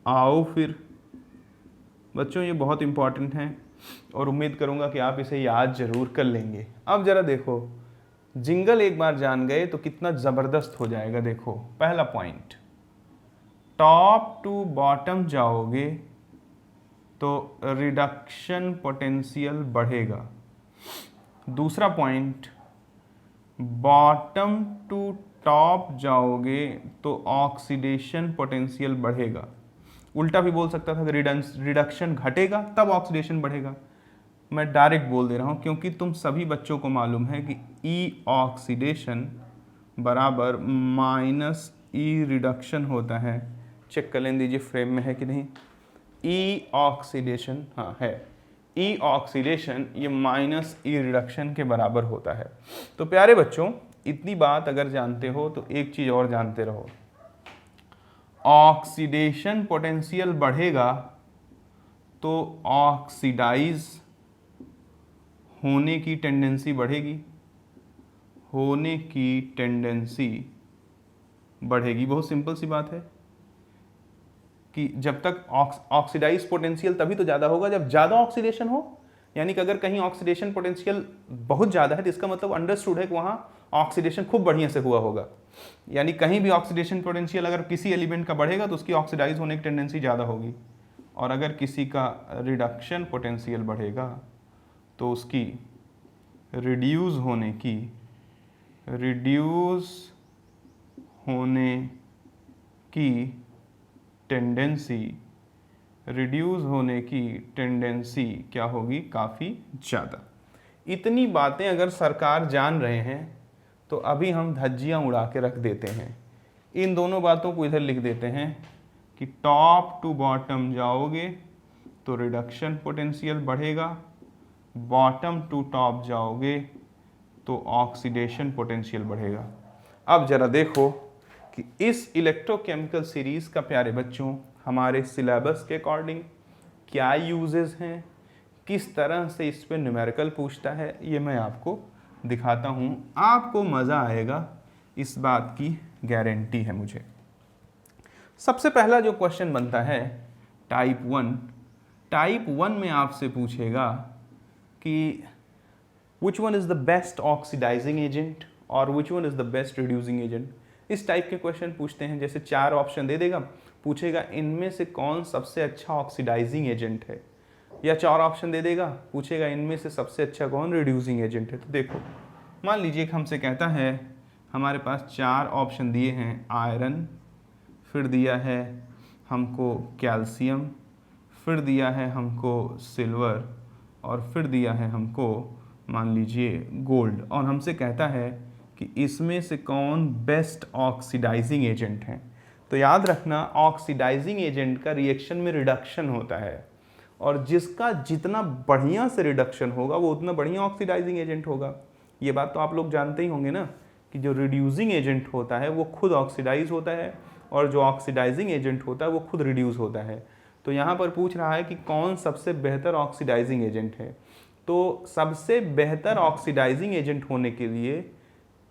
A: आओ फिर। बच्चों ये बहुत इंपॉर्टेंट है और उम्मीद करूंगा कि आप इसे याद जरूर कर लेंगे। अब जरा देखो, जिंगल एक बार जान गए तो कितना ज़बरदस्त हो जाएगा। देखो पहला पॉइंट, टॉप टू बॉटम जाओगे तो रिडक्शन पोटेंशियल बढ़ेगा। दूसरा पॉइंट, बॉटम टू टॉप जाओगे तो ऑक्सीडेशन पोटेंशियल बढ़ेगा। उल्टा भी बोल सकता था कि रिडक्शन घटेगा तब ऑक्सीडेशन बढ़ेगा। मैं डायरेक्ट बोल दे रहा हूँ क्योंकि तुम सभी बच्चों को मालूम है कि ई ऑक्सीडेशन बराबर माइनस ई रिडक्शन होता है। चेक कर लें दीजिए फ्रेम में है कि नहीं। ई ऑक्सीडेशन, हाँ है, ई ऑक्सीडेशन ये माइनस ई रिडक्शन के बराबर होता है। तो प्यारे बच्चों, इतनी बात अगर जानते हो तो एक चीज़ और जानते रहो, ऑक्सीडेशन पोटेंशियल बढ़ेगा तो ऑक्सीडाइज होने की टेंडेंसी बढ़ेगी, होने की टेंडेंसी बढ़ेगी। बहुत सिंपल सी बात है कि जब तक ऑक्सीडाइज पोटेंशियल तभी तो ज़्यादा होगा जब ज़्यादा ऑक्सीडेशन हो। यानी कि अगर कहीं ऑक्सीडेशन पोटेंशियल बहुत ज़्यादा है तो इसका मतलब अंडरस्टूड है कि वहाँ ऑक्सीडेशन खूब बढ़िया से हुआ होगा। यानी कहीं भी ऑक्सीडेशन पोटेंशियल अगर किसी एलिमेंट का बढ़ेगा तो उसकी ऑक्सीडाइज होने की टेंडेंसी ज़्यादा होगी, और अगर किसी का रिडक्शन पोटेंशियल बढ़ेगा तो उसकी रिड्यूस होने की टेंडेंसी क्या होगी, काफ़ी ज़्यादा। इतनी बातें अगर सरकार जान रहे हैं तो अभी हम धज्जियाँ उड़ा के रख देते हैं। इन दोनों बातों को इधर लिख देते हैं कि टॉप टू बॉटम जाओगे तो रिडक्शन पोटेंशियल बढ़ेगा, बॉटम टू टॉप जाओगे तो ऑक्सीडेशन पोटेंशियल बढ़ेगा। अब जरा देखो कि इस इलेक्ट्रोकेमिकल सीरीज़ का प्यारे बच्चों हमारे सिलेबस के अकॉर्डिंग क्या यूजेस हैं, किस तरह से इस पर न्यूमेरिकल पूछता है, ये मैं आपको दिखाता हूँ। आपको मज़ा आएगा, इस बात की गारंटी है मुझे। सबसे पहला जो क्वेश्चन बनता है टाइप 1 में आपसे पूछेगा कि which one is the best oxidizing agent और which one is the best reducing agent. इस टाइप के क्वेश्चन पूछते हैं। जैसे 4 ऑप्शन दे देगा, पूछेगा इनमें से कौन सबसे अच्छा ऑक्सीडाइजिंग एजेंट है, या 4 ऑप्शन दे देगा, पूछेगा इनमें से सबसे अच्छा कौन रिड्यूसिंग एजेंट है। तो देखो मान लीजिए कि हमसे कहता है, हमारे पास 4 ऑप्शन दिए हैं, आयरन, फिर दिया है हमको कैल्शियम, फिर दिया है हमको सिल्वर, और फिर दिया है हमको मान लीजिए गोल्ड, और हमसे कहता है कि इसमें से कौन बेस्ट ऑक्सीडाइजिंग एजेंट है। तो याद रखना, ऑक्सीडाइजिंग एजेंट का रिएक्शन में रिडक्शन होता है, और जिसका जितना बढ़िया से रिडक्शन होगा वो उतना बढ़िया ऑक्सीडाइजिंग एजेंट होगा। ये बात तो आप लोग जानते ही होंगे ना कि जो रिड्यूसिंग एजेंट होता है वो खुद ऑक्सीडाइज होता है, और जो ऑक्सीडाइजिंग एजेंट होता है वो खुद रिड्यूस होता है। तो यहाँ पर पूछ रहा है कि कौन सबसे बेहतर ऑक्सीडाइजिंग एजेंट है। तो सबसे बेहतर ऑक्सीडाइजिंग एजेंट होने के लिए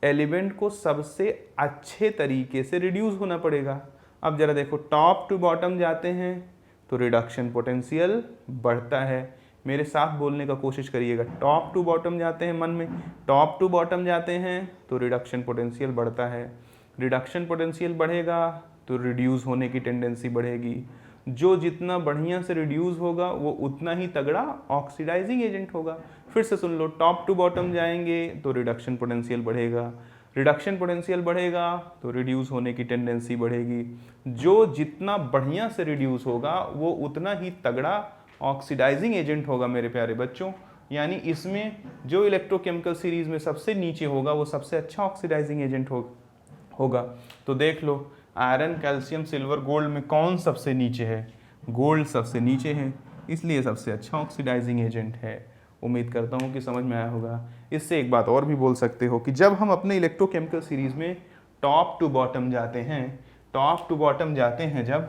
A: एलिमेंट को सबसे अच्छे तरीके से रिड्यूस होना पड़ेगा। अब जरा देखो, टॉप टू बॉटम जाते हैं तो रिडक्शन पोटेंशियल बढ़ता है। मेरे साथ बोलने का कोशिश करिएगा, टॉप टू बॉटम जाते हैं, मन में टॉप टू बॉटम जाते हैं तो रिडक्शन पोटेंशियल बढ़ता है। रिडक्शन पोटेंशियल बढ़ेगा तो रिड्यूस होने की टेंडेंसी बढ़ेगी। जो जितना बढ़िया से रिड्यूस होगा वो उतना ही तगड़ा ऑक्सीडाइजिंग एजेंट होगा। फिर से सुन लो, टॉप टू बॉटम जाएंगे तो रिडक्शन पोटेंशियल बढ़ेगा, रिडक्शन पोटेंशियल बढ़ेगा तो रिड्यूस होने की टेंडेंसी बढ़ेगी। जो जितना बढ़िया से रिड्यूस होगा वो उतना ही तगड़ा ऑक्सीडाइजिंग एजेंट होगा मेरे प्यारे बच्चों, यानी इसमें जो इलेक्ट्रोकेमिकल सीरीज में सबसे नीचे होगा वो सबसे अच्छा ऑक्सीडाइजिंग एजेंट होगा। तो देख लो आयरन, कैल्शियम, सिल्वर, गोल्ड में कौन सबसे नीचे है? गोल्ड सबसे नीचे है, इसलिए सबसे अच्छा ऑक्सीडाइजिंग एजेंट है। उम्मीद करता हूँ कि समझ में आया होगा। इससे एक बात और भी बोल सकते हो कि जब हम अपने इलेक्ट्रोकेमिकल सीरीज में टॉप टू बॉटम जाते हैं, टॉप टू बॉटम जाते हैं जब,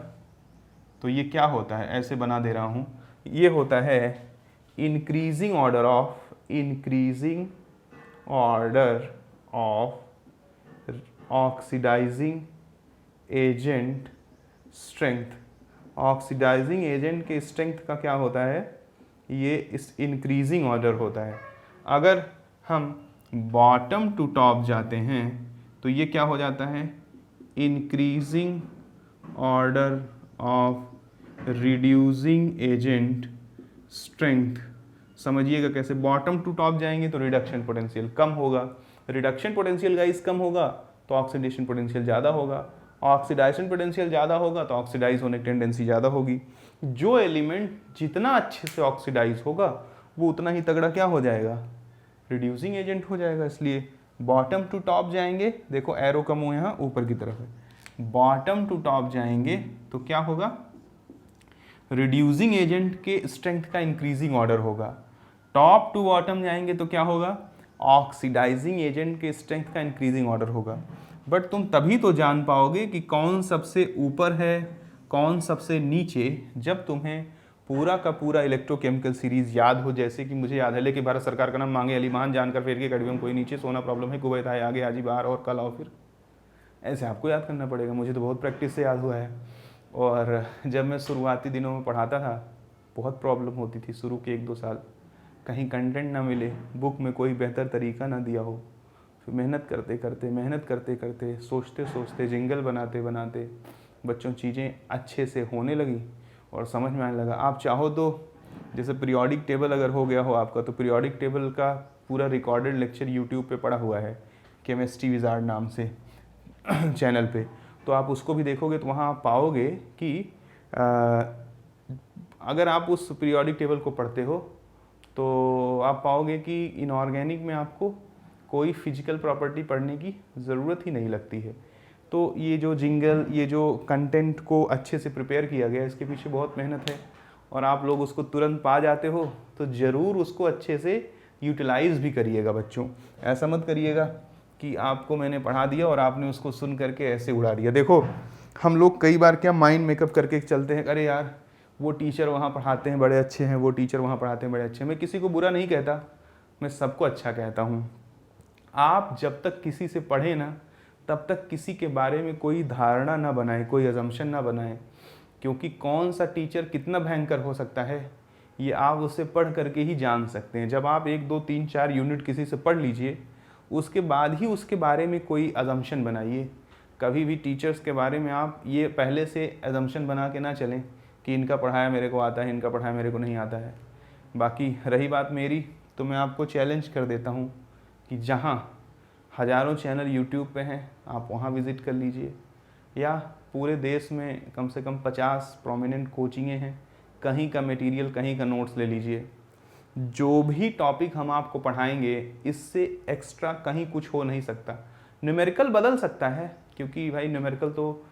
A: तो ये क्या होता है, ऐसे बना दे रहा हूँ, ये होता है increasing order of oxidising agent strength. Oxidising agent के स्ट्रेंथ का क्या होता है? ये इस इंक्रीजिंग ऑर्डर होता है। अगर हम बॉटम टू टॉप जाते हैं तो ये क्या हो जाता है? Increasing order of reducing agent strength. समझिएगा कैसे, बॉटम टू टॉप जाएंगे तो रिडक्शन पोटेंशियल कम होगा, रिडक्शन पोटेंशियल गाइस कम होगा तो ऑक्सीडेशन पोटेंशियल ज़्यादा होगा, ऑक्सीडाइजेशन पोटेंशियल ज़्यादा होगा तो ऑक्सीडाइज होने की टेंडेंसी ज़्यादा होगी। जो एलिमेंट जितना अच्छे से ऑक्सीडाइज होगा वो उतना ही तगड़ा क्या हो जाएगा? रिड्यूसिंग एजेंट हो जाएगा। इसलिए बॉटम टू टॉप जाएंगे, देखो एरो का मुंह यहाँ ऊपर की तरफ है, बॉटम टू टॉप जाएंगे तो क्या होगा? रिड्यूसिंग एजेंट के स्ट्रेंथ का इंक्रीजिंग ऑर्डर होगा। टॉप टू बॉटम जाएंगे तो क्या होगा? ऑक्सीडाइजिंग एजेंट के स्ट्रेंथ का इंक्रीजिंग ऑर्डर होगा। बट तुम तभी तो जान पाओगे कि कौन सबसे ऊपर है कौन सबसे नीचे, जब तुम्हें पूरा का पूरा इलेक्ट्रोकेमिकल सीरीज याद हो। जैसे कि मुझे याद है, लेकिन भारत सरकार का नाम मांगे अलीमान, जानकर फेर के कड़वे में कोई नीचे, सोना प्रॉब्लम है, कुवैत आए आगे, आजी बाहर, और कल आओ फिर। ऐसे आपको याद करना पड़ेगा, मुझे तो बहुत प्रैक्टिस से याद हुआ है। और जब मैं शुरुआती दिनों में पढ़ाता था बहुत प्रॉब्लम होती थी, शुरू के 1-2 साल कहीं कंटेंट ना मिले, बुक में कोई बेहतर तरीका ना दिया हो। फिर मेहनत करते करते सोचते सोचते जिंगल बनाते बनाते बच्चों चीज़ें अच्छे से होने लगी और समझ में आने लगा। आप चाहो तो जैसे पीरियोडिक टेबल अगर हो गया हो आपका, तो पीरियोडिक टेबल का पूरा रिकॉर्डेड लेक्चर यूट्यूब पे पड़ा हुआ है, केमिस्ट्री विजार्ड नाम से चैनल पे, तो आप उसको भी देखोगे तो वहाँ आप पाओगे कि अगर आप उस पीरियोडिक टेबल को पढ़ते हो तो आप पाओगे कि इनऑर्गेनिक में आपको कोई फिजिकल प्रॉपर्टी पढ़ने की ज़रूरत ही नहीं लगती है। तो ये जो जिंगल, ये जो कंटेंट को अच्छे से प्रिपेयर किया गया, इसके पीछे बहुत मेहनत है और आप लोग उसको तुरंत पा जाते हो, तो ज़रूर उसको अच्छे से यूटिलाइज़ भी करिएगा बच्चों। ऐसा मत करिएगा कि आपको मैंने पढ़ा दिया और आपने उसको सुन करके ऐसे उड़ा दिया। देखो हम लोग कई बार क्या माइंड मेकअप करके चलते हैं, अरे यार वो टीचर वहाँ पढ़ाते हैं बड़े अच्छे हैं, वो टीचर वहाँ पढ़ाते हैं बड़े अच्छे हैं। मैं किसी को बुरा नहीं कहता, मैं सबको अच्छा कहता हूँ। आप जब तक किसी से पढ़े ना, तब तक किसी के बारे में कोई धारणा ना बनाए, कोई अजम्पशन ना बनाए, क्योंकि कौन सा टीचर कितना भयंकर हो सकता है ये आप उससे पढ़ करके ही जान सकते हैं। जब आप 1, 2, 3, 4 यूनिट किसी से पढ़ लीजिए, उसके बाद ही उसके बारे में कोई अजम्पशन बनाइए। कभी भी टीचर्स के बारे में आप ये पहले से अजम्पशन बना के ना चलें कि इनका पढ़ाया मेरे को आता है, इनका पढ़ाया मेरे को नहीं आता है। बाकी रही बात मेरी, तो मैं आपको चैलेंज कर देता हूँ कि जहाँ हज़ारों चैनल यूट्यूब पे हैं आप वहाँ विज़िट कर लीजिए, या पूरे देश में कम से कम 50 प्रोमिनेंट कोचिंगें हैं, कहीं का मटेरियल कहीं का नोट्स ले लीजिए। जो भी टॉपिक हम आपको पढ़ाएंगे इससे एक्स्ट्रा कहीं कुछ हो नहीं सकता। न्यूमेरिकल बदल सकता है, क्योंकि भाई न्यूमेरिकल तो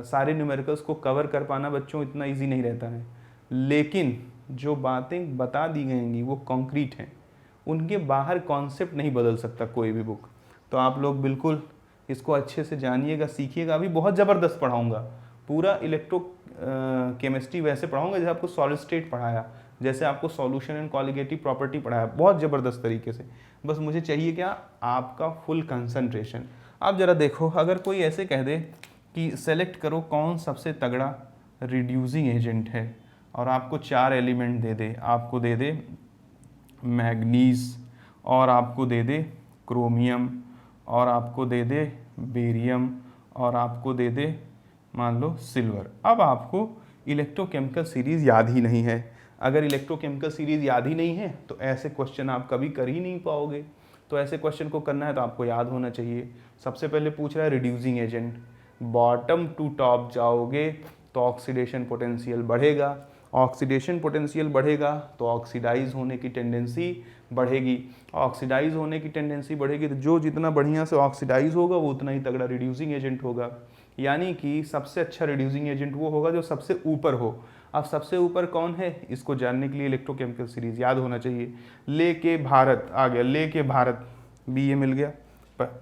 A: सारे न्यूमेरिकल्स को कवर कर पाना बच्चों इतना इजी नहीं रहता है, लेकिन जो बातें बता दी गएंगी वो कॉन्क्रीट हैं, उनके बाहर कॉन्सेप्ट नहीं बदल सकता कोई भी बुक। तो आप लोग बिल्कुल इसको अच्छे से जानिएगा, सीखिएगा। अभी बहुत ज़बरदस्त पढ़ाऊँगा, पूरा इलेक्ट्रो केमिस्ट्री वैसे पढ़ाऊँगा जैसे आपको सॉलिड स्टेट पढ़ाया, जैसे आपको सॉल्यूशन एंड कॉलिगेटिव प्रॉपर्टी पढ़ाया, बहुत ज़बरदस्त तरीके से। बस मुझे चाहिए क्या? आपका फुल कंसंट्रेशन। आप ज़रा देखो, अगर कोई ऐसे कह दे कि सेलेक्ट करो कौन सबसे तगड़ा रिड्यूसिंग एजेंट है, और आपको 4 एलिमेंट दे दे, आपको दे दे मैग्नीज, और आपको दे दे क्रोमियम, और आपको दे दे बेरियम, और आपको दे दे मान लो सिल्वर। अब आपको इलेक्ट्रोकेमिकल सीरीज़ याद ही नहीं है। अगर इलेक्ट्रोकेमिकल सीरीज़ याद ही नहीं है तो ऐसे क्वेश्चन आप कभी कर ही नहीं पाओगे। तो ऐसे क्वेश्चन को करना है तो आपको याद होना चाहिए। सबसे पहले पूछ रहा है reducing agent, bottom to top जाओगे तो ऑक्सीडेशन पोटेंशियल बढ़ेगा, ऑक्सीडेशन पोटेंशियल बढ़ेगा तो ऑक्सीडाइज होने की टेंडेंसी बढ़ेगी, ऑक्सीडाइज होने की टेंडेंसी बढ़ेगी तो जो जितना बढ़िया से ऑक्सीडाइज होगा वो उतना ही तगड़ा रिड्यूसिंग एजेंट होगा। यानी कि सबसे अच्छा रिड्यूसिंग एजेंट वो होगा जो सबसे ऊपर हो। अब सबसे ऊपर कौन है, इसको जानने के लिए इलेक्ट्रोकेमिकल सीरीज याद होना चाहिए। लेके भारत आ गया, लेके भारत BA मिल गया,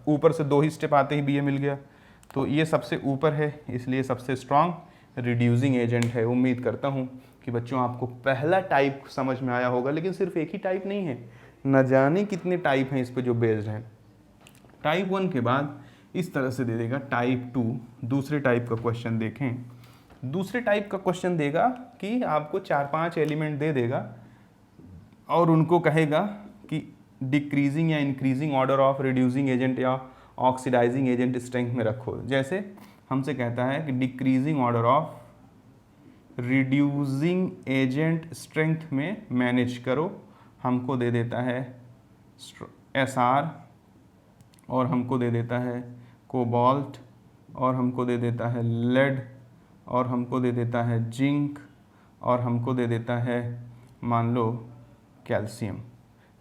A: ऊपर से 2 ही स्टेप आते ही BA मिल गया, तो ये सबसे ऊपर है इसलिए सबसे स्ट्रॉन्ग रिड्यूसिंग एजेंट है। उम्मीद करता हूँ कि बच्चों आपको पहला टाइप समझ में आया होगा, लेकिन सिर्फ एक ही टाइप नहीं है, न जाने कितने टाइप हैं इस पे जो बेस्ड हैं। टाइप 1 के बाद इस तरह से दे देगा टाइप 2। दूसरे टाइप का क्वेश्चन देखें, दूसरे टाइप का क्वेश्चन देगा कि आपको 4-5 एलिमेंट दे देगा और उनको कहेगा कि डिक्रीजिंग या increasing order of reducing agent या ऑक्सीडाइजिंग एजेंट स्ट्रेंथ में रखो। जैसे हमसे कहता है कि decreasing order of reducing agent strength में मैनेज करो, हमको दे देता है SR और हमको दे देता है कोबाल्ट और हमको दे देता है लेड और हमको दे देता है जिंक और हमको दे देता है मान लो कैल्शियम।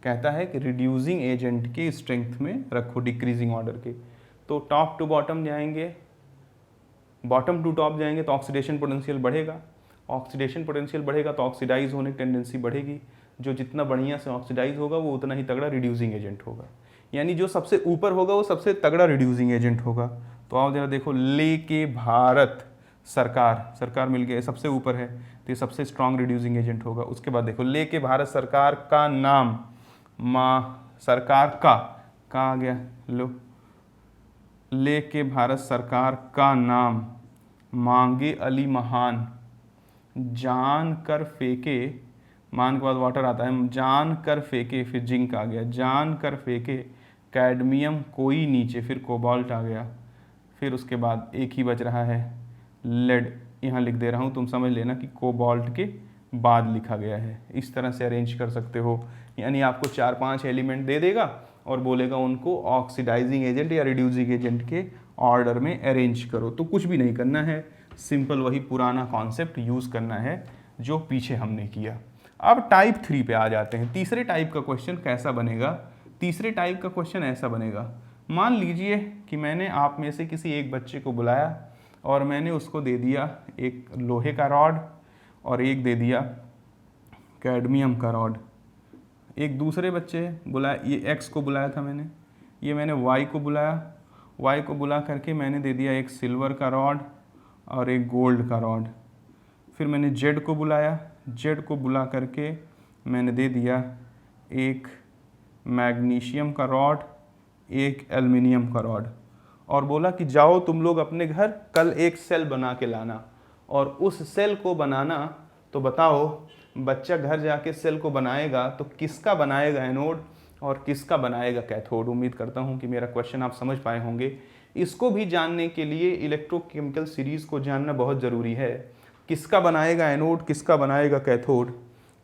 A: कहता है कि रिड्यूसिंग एजेंट की स्ट्रेंथ में रखो डिक्रीजिंग ऑर्डर के। तो टॉप टू बॉटम जाएंगे, बॉटम टू टॉप जाएंगे तो ऑक्सीडेशन पोटेंशियल बढ़ेगा, ऑक्सीडेशन पोटेंशियल बढ़ेगा तो ऑक्सीडाइज होने की टेंडेंसी बढ़ेगी, जो जितना बढ़िया से ऑक्सीडाइज होगा वो उतना ही तगड़ा रिड्यूसिंग एजेंट होगा। यानी जो सबसे ऊपर होगा वो सबसे तगड़ा रिड्यूसिंग एजेंट होगा। तो आओ जरा देखो, लेके भारत सरकार, सरकार मिल गया सबसे ऊपर है तो ये सबसे स्ट्रॉन्ग रिड्यूसिंग एजेंट होगा। उसके बाद देखो लेके भारत सरकार का नाम, सरकार का आ गया, लो लेके भारत सरकार का नाम, मांगे अली महान, जान कर फेंके, मान के बाद वाटर आता है, जान कर फेंके, फिर जिंक आ गया, जान कर फेंके कैडमियम कोई नीचे, फिर कोबाल्ट आ गया, फिर उसके बाद एक ही बच रहा है लेड। यहाँ लिख दे रहा हूँ, तुम समझ लेना कि कोबाल्ट के बाद लिखा गया है। इस तरह से अरेंज कर सकते हो। यानी आपको 4-5 एलिमेंट दे देगा और बोलेगा उनको ऑक्सीडाइजिंग एजेंट या रिड्यूसिंग एजेंट के ऑर्डर में अरेंज करो। तो कुछ भी नहीं करना है, सिंपल वही पुराना कॉन्सेप्ट यूज़ करना है जो पीछे हमने किया। अब टाइप 3 पे आ जाते हैं। तीसरे टाइप का क्वेश्चन कैसा बनेगा, तीसरे टाइप का क्वेश्चन ऐसा बनेगा, मान लीजिए कि मैंने आप में से किसी एक बच्चे को बुलाया और मैंने उसको दे दिया एक लोहे का रॉड और एक दे दिया कैडमियम का रॉड। एक दूसरे बच्चे बुलाया, ये X को बुलाया था मैंने, ये मैंने Y को बुलाया, Y को बुला करके मैंने दे दिया एक सिल्वर का रॉड और एक गोल्ड का रॉड। फिर मैंने Z को बुलाया, Z को बुला करके मैंने दे दिया एक मैग्नीशियम का रॉड, एक एल्युमिनियम का रॉड, और बोला कि जाओ तुम लोग अपने घर कल एक सेल बना के लाना, और उस सेल को बनाना तो बताओ बच्चा घर जाके सेल को बनाएगा तो किसका बनाएगा एनोड और किसका बनाएगा कैथोड। उम्मीद करता हूँ कि मेरा क्वेश्चन आप समझ पाए होंगे। इसको भी जानने के लिए इलेक्ट्रोकेमिकल सीरीज़ को जानना बहुत ज़रूरी है, किसका बनाएगा एनोड किसका बनाएगा कैथोड।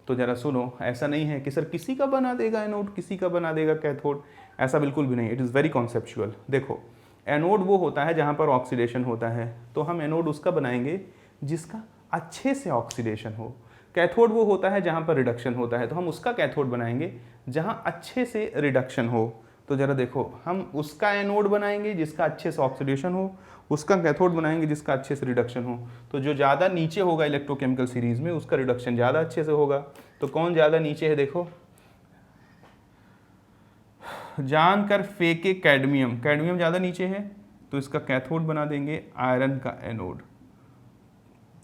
A: तो ज़रा सुनो, ऐसा नहीं है कि सर किसी का बना देगा एनोड किसी का बना देगा कैथोड, ऐसा बिल्कुल भी नहीं। It is very conceptual. देखो, एनोड वो होता है जहाँ पर ऑक्सीडेशन होता है, तो हम एनोड उसका बनाएंगे जिसका अच्छे से ऑक्सीडेशन हो। कैथोड वो होता है जहाँ पर रिडक्शन होता है, तो हम उसका कैथोड बनाएंगे जहाँ अच्छे से रिडक्शन हो। तो ज़रा देखो, हम उसका एनोड बनाएंगे जिसका अच्छे से ऑक्सीडेशन हो, उसका कैथोड बनाएंगे जिसका अच्छे से रिडक्शन हो। तो जो ज़्यादा नीचे होगा इलेक्ट्रोकेमिकल सीरीज़ में उसका रिडक्शन ज़्यादा अच्छे से होगा। तो कौन ज़्यादा नीचे है, देखो, जानकर फेंके कैडमियम, कैडमियम ज़्यादा नीचे है तो इसका कैथोड बना देंगे आयरन का एनोड।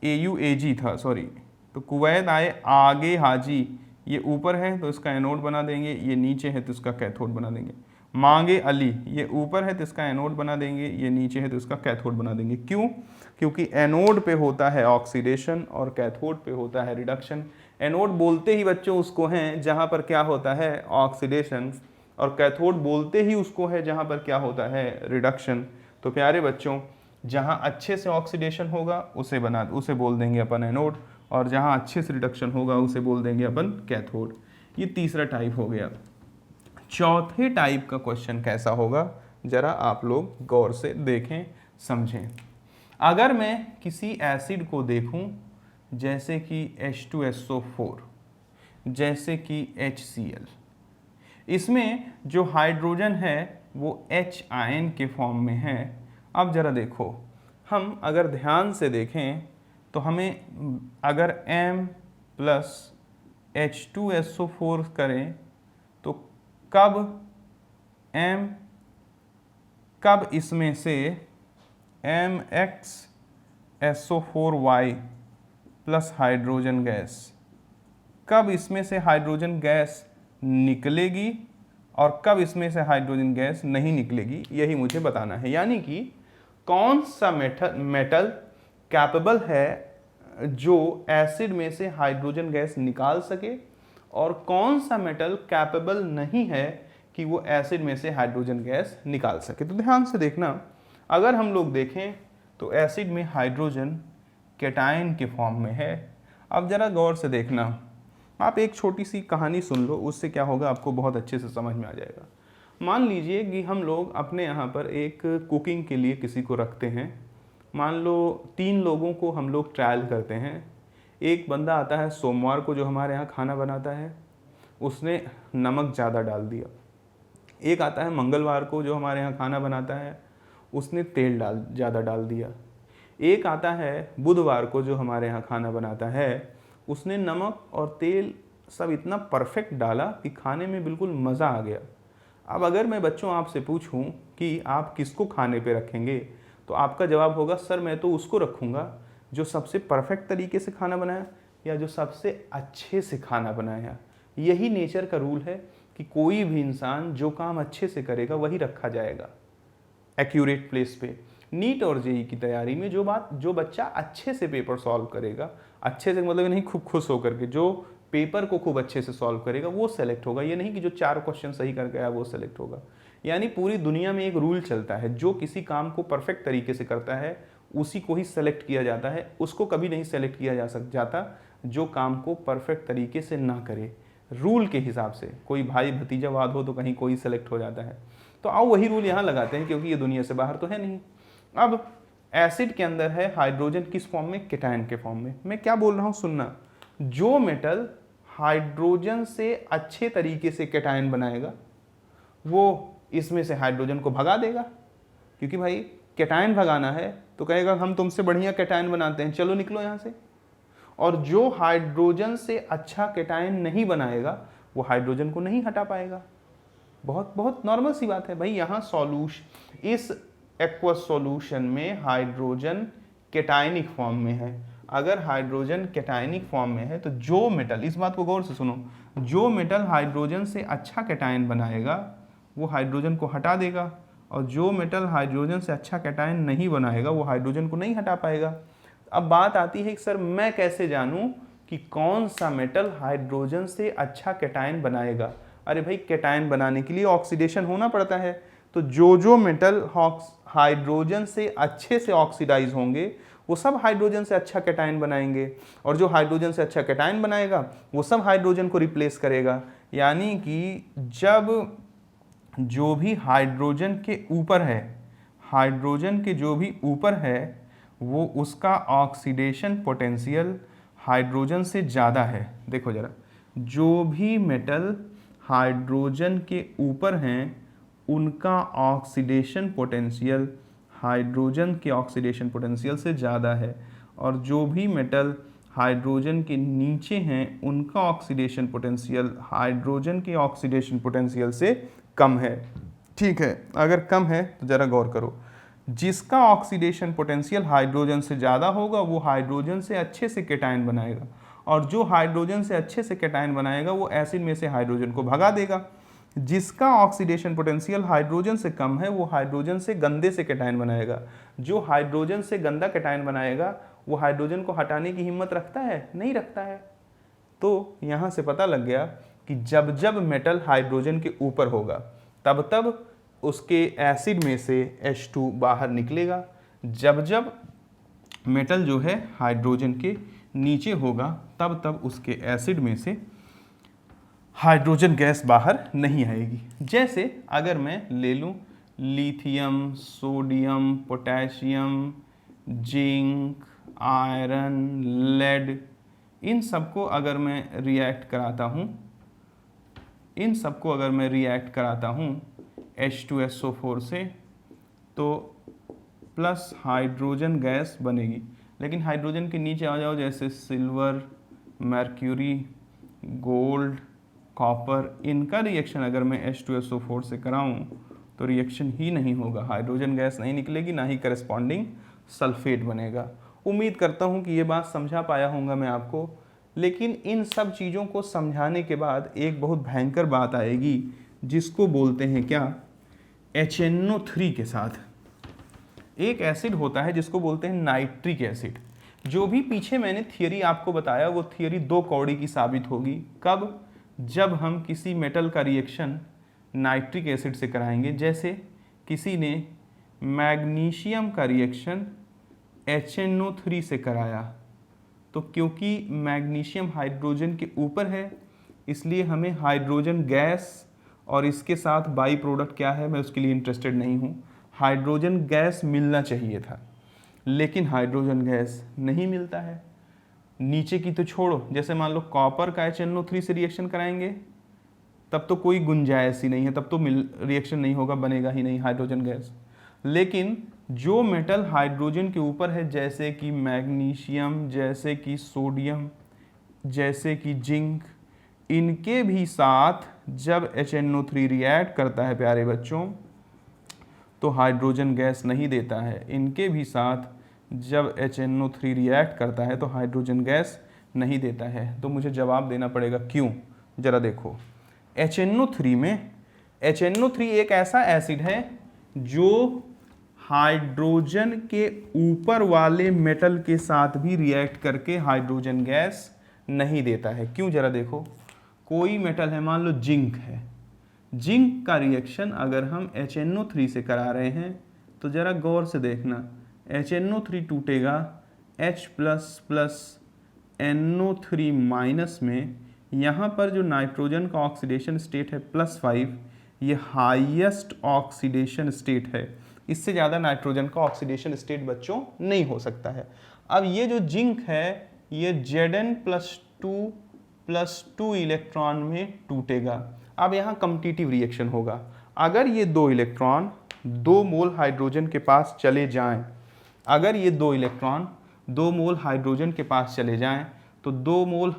A: AUAG था, सॉरी, तो कुवैत आए आगे हाजी, ये ऊपर है तो इसका एनोड बना देंगे, ये नीचे है तो इसका कैथोड बना देंगे। मांगे अली, ये ऊपर है तो इसका एनोड बना देंगे, ये नीचे है तो इसका कैथोड बना देंगे। क्यों? क्योंकि एनोड पे होता है ऑक्सीडेशन और कैथोड पे होता है रिडक्शन। एनोड बोलते ही बच्चों उसको हैं जहाँ पर क्या होता है ऑक्सीडेशन, और कैथोड बोलते ही उसको है जहाँ पर क्या होता है रिडक्शन। तो प्यारे बच्चों, जहाँ अच्छे से ऑक्सीडेशन होगा उसे बोल देंगे अपन एनोड, और जहाँ अच्छे से रिडक्शन होगा उसे बोल देंगे अपन कैथोड। ये तीसरा टाइप हो गया। चौथे टाइप का क्वेश्चन कैसा होगा, जरा आप लोग गौर से देखें समझें। अगर मैं किसी एसिड को देखूं जैसे कि H2SO4, जैसे कि HCl। इसमें जो हाइड्रोजन है वो H आयन के फॉर्म में है। अब ज़रा देखो, हम अगर ध्यान से देखें तो हमें अगर M प्लस H2SO4 करें तो कब इसमें से MXSO4Y प्लस हाइड्रोजन गैस, कब इसमें से हाइड्रोजन गैस निकलेगी और कब इसमें से हाइड्रोजन गैस नहीं निकलेगी, यही मुझे बताना है। यानी कि कौन सा मेटल कैपेबल है जो एसिड में से हाइड्रोजन गैस निकाल सके और कौन सा मेटल कैपेबल नहीं है कि वो एसिड में से हाइड्रोजन गैस निकाल सके। तो ध्यान से देखना, अगर हम लोग देखें तो एसिड में हाइड्रोजन कैटायन के फॉर्म में है। अब ज़रा गौर से देखना, आप एक छोटी सी कहानी सुन लो, उससे क्या होगा आपको बहुत अच्छे से समझ में आ जाएगा। मान लीजिए कि हम लोग अपने यहाँ पर एक कुकिंग के लिए किसी को रखते हैं। मान लो 3 लोगों को हम लोग ट्रायल करते हैं। एक बंदा आता है सोमवार को जो हमारे यहाँ खाना बनाता है, उसने नमक ज़्यादा डाल दिया। एक आता है मंगलवार को जो हमारे यहाँ खाना बनाता है, उसने तेल ज़्यादा डाल दिया। एक आता है बुधवार को जो हमारे यहाँ खाना बनाता है, उसने नमक और तेल सब इतना परफेक्ट डाला कि खाने में बिल्कुल मज़ा आ गया। अब अगर मैं बच्चों आपसे पूछूं कि आप किसको खाने पे रखेंगे, तो आपका जवाब होगा सर मैं तो उसको रखूँगा जो सबसे परफेक्ट तरीके से खाना बनाया या जो सबसे अच्छे से खाना बनाया। यही नेचर का रूल है कि कोई भी इंसान जो काम अच्छे से करेगा वही रखा जाएगा एक्यूरेट प्लेस पे। नीट और जेई की तैयारी में जो बच्चा अच्छे से पेपर सॉल्व करेगा, अच्छे से मतलब नहीं खूब खुश होकर के, जो पेपर को खूब अच्छे से सॉल्व करेगा वो सेलेक्ट होगा। ये नहीं कि जो 4 क्वेश्चन सही कर गया वो सेलेक्ट होगा। यानी पूरी दुनिया में एक रूल चलता है, जो किसी काम को परफेक्ट तरीके से करता है उसी को ही सेलेक्ट किया जाता है, उसको कभी नहीं सेलेक्ट किया जाता जो काम को परफेक्ट तरीके से ना करे। रूल के हिसाब से कोई भाई भतीजावाद हो तो कहीं कोई सेलेक्ट हो जाता है। तो आओ वही रूल यहाँ लगाते हैं, क्योंकि ये दुनिया से बाहर तो है नहीं। अब एसिड के अंदर है हाइड्रोजन किस फॉर्म में, कैटायन के फॉर्म में। मैं क्या बोल रहा हूँ सुनना, जो मेटल हाइड्रोजन से अच्छे तरीके से कैटायन बनाएगा वो इसमें से हाइड्रोजन को भगा देगा, क्योंकि भाई कैटायन भगाना है तो कहेगा हम तुमसे बढ़िया कैटायन बनाते हैं, चलो निकलो यहाँ से। और जो हाइड्रोजन से अच्छा कैटायन नहीं बनाएगा वो हाइड्रोजन को नहीं हटा पाएगा। बहुत बहुत नॉर्मल सी बात है भाई। यहाँ सॉल्यूशन, इस एक्वस सॉल्यूशन में हाइड्रोजन कैटायनिक फॉर्म में है। अगर हाइड्रोजन कैटायनिक फॉर्म में है तो जो मेटल, इस बात को गौर से सुनो, जो मेटल हाइड्रोजन से अच्छा कैटायन बनाएगा वो हाइड्रोजन को हटा देगा, और जो मेटल हाइड्रोजन से अच्छा कैटायन नहीं बनाएगा वो हाइड्रोजन को नहीं हटा पाएगा। अब बात आती है कि सर मैं कैसे जानूं कि कौन सा मेटल हाइड्रोजन से अच्छा कैटायन बनाएगा। अरे भाई कैटायन बनाने के लिए ऑक्सीडेशन होना पड़ता है, तो जो मेटल हाइड्रोजन से अच्छे से ऑक्सीडाइज होंगे वो सब हाइड्रोजन से अच्छा कैटायन बनाएंगे, और जो हाइड्रोजन से अच्छा कैटायन बनाएगा वो सब हाइड्रोजन को रिप्लेस करेगा। यानी कि जब जो भी हाइड्रोजन के ऊपर है, हाइड्रोजन के जो भी ऊपर है वो उसका ऑक्सीडेशन पोटेंशियल हाइड्रोजन से ज़्यादा है। देखो ज़रा, जो भी मेटल हाइड्रोजन के ऊपर हैं उनका ऑक्सीडेशन पोटेंशियल हाइड्रोजन के ऑक्सीडेशन पोटेंशियल से ज़्यादा है, और जो भी मेटल हाइड्रोजन के नीचे हैं उनका ऑक्सीडेशन पोटेंशियल हाइड्रोजन के ऑक्सीडेशन पोटेंशियल से कम है। ठीक है, अगर कम है तो ज़रा गौर करो, जिसका ऑक्सीडेशन पोटेंशियल हाइड्रोजन से ज़्यादा होगा वो हाइड्रोजन से अच्छे से कैटायन बनाएगा, और जो हाइड्रोजन से अच्छे से कैटायन बनाएगा वो एसिड में से हाइड्रोजन को भगा देगा। जिसका ऑक्सीडेशन पोटेंशियल हाइड्रोजन से कम है वो हाइड्रोजन से गंदे से कैटायन बनाएगा। जो हाइड्रोजन से गंदा कैटायन बनाएगा वो हाइड्रोजन को हटाने की हिम्मत रखता है? नहीं रखता है। तो यहाँ से पता लग गया कि जब जब मेटल हाइड्रोजन के ऊपर होगा तब तब उसके एसिड में से H2 बाहर निकलेगा, जब जब मेटल जो है हाइड्रोजन के नीचे होगा तब तब उसके एसिड में से हाइड्रोजन गैस बाहर नहीं आएगी। जैसे अगर मैं ले लूँ lithium, sodium, potassium, zinc, iron, lead, इन सबको अगर मैं रिएक्ट कराता हूँ, इन सबको अगर मैं रिएक्ट कराता हूँ H2SO4 से, तो प्लस हाइड्रोजन गैस बनेगी। लेकिन हाइड्रोजन के नीचे आ जाओ, जैसे सिल्वर, मर्क्यूरी, गोल्ड, कॉपर, इनका रिएक्शन अगर मैं H2SO4 से कराऊं तो रिएक्शन ही नहीं होगा, हाइड्रोजन गैस नहीं निकलेगी, ना ही करस्पॉन्डिंग सल्फेट बनेगा। उम्मीद करता हूं कि ये बात समझा पाया होगा मैं आपको। लेकिन इन सब चीज़ों को समझाने के बाद एक बहुत भयंकर बात आएगी, जिसको बोलते हैं क्या, HNO3 के साथ एक एसिड होता है जिसको बोलते हैं नाइट्रिक एसिड। जो भी पीछे मैंने थियरी आपको बताया वो थियरी दो कौड़ी की साबित होगी। कब? जब हम किसी मेटल का रिएक्शन नाइट्रिक एसिड से कराएंगे। जैसे किसी ने मैग्नीशियम का रिएक्शन HNO3 से कराया, तो क्योंकि मैग्नीशियम हाइड्रोजन के ऊपर है इसलिए हमें हाइड्रोजन गैस और इसके साथ बाई प्रोडक्ट क्या है मैं उसके लिए इंटरेस्टेड नहीं हूँ, हाइड्रोजन गैस मिलना चाहिए था, लेकिन हाइड्रोजन गैस नहीं मिलता है। नीचे की तो छोड़ो, जैसे मान लो कॉपर का HNO3 से रिएक्शन कराएंगे तब तो कोई गुंजाइश ही नहीं है, तब तो रिएक्शन नहीं होगा, बनेगा ही नहीं हाइड्रोजन गैस। लेकिन जो मेटल हाइड्रोजन के ऊपर है, जैसे कि मैग्नीशियम, जैसे कि सोडियम, जैसे कि जिंक, इनके भी साथ जब HNO3 रिएक्ट करता है प्यारे बच्चों तो हाइड्रोजन गैस नहीं देता है। इनके भी साथ जब HNO3 रिएक्ट करता है तो हाइड्रोजन गैस नहीं देता है। तो मुझे जवाब देना पड़ेगा क्यों। ज़रा देखो, HNO3 में, HNO3 एक ऐसा एसिड है जो हाइड्रोजन के ऊपर वाले मेटल के साथ भी रिएक्ट करके हाइड्रोजन गैस नहीं देता है। क्यों? ज़रा देखो, कोई मेटल है, मान लो जिंक है, जिंक का रिएक्शन अगर हम HNO3 से करा रहे हैं तो ज़रा गौर से देखना, HNO3 टूटेगा H प्लस NO3 माइनस में, यहाँ पर जो नाइट्रोजन का ऑक्सीडेशन स्टेट है +5, ये हाईएस्ट ऑक्सीडेशन स्टेट है, इससे ज़्यादा नाइट्रोजन का ऑक्सीडेशन स्टेट बच्चों नहीं हो सकता है। अब ये जो जिंक है ये Zn+2 इलेक्ट्रॉन में टूटेगा। अब यहाँ कम्पिटिटिव रिएक्शन होगा। अगर ये दो इलेक्ट्रॉन 2 मोल हाइड्रोजन के पास चले जाएं, अगर ये 2 इलेक्ट्रॉन 2 मोल हाइड्रोजन के पास चले जाएं तो 2 मोल,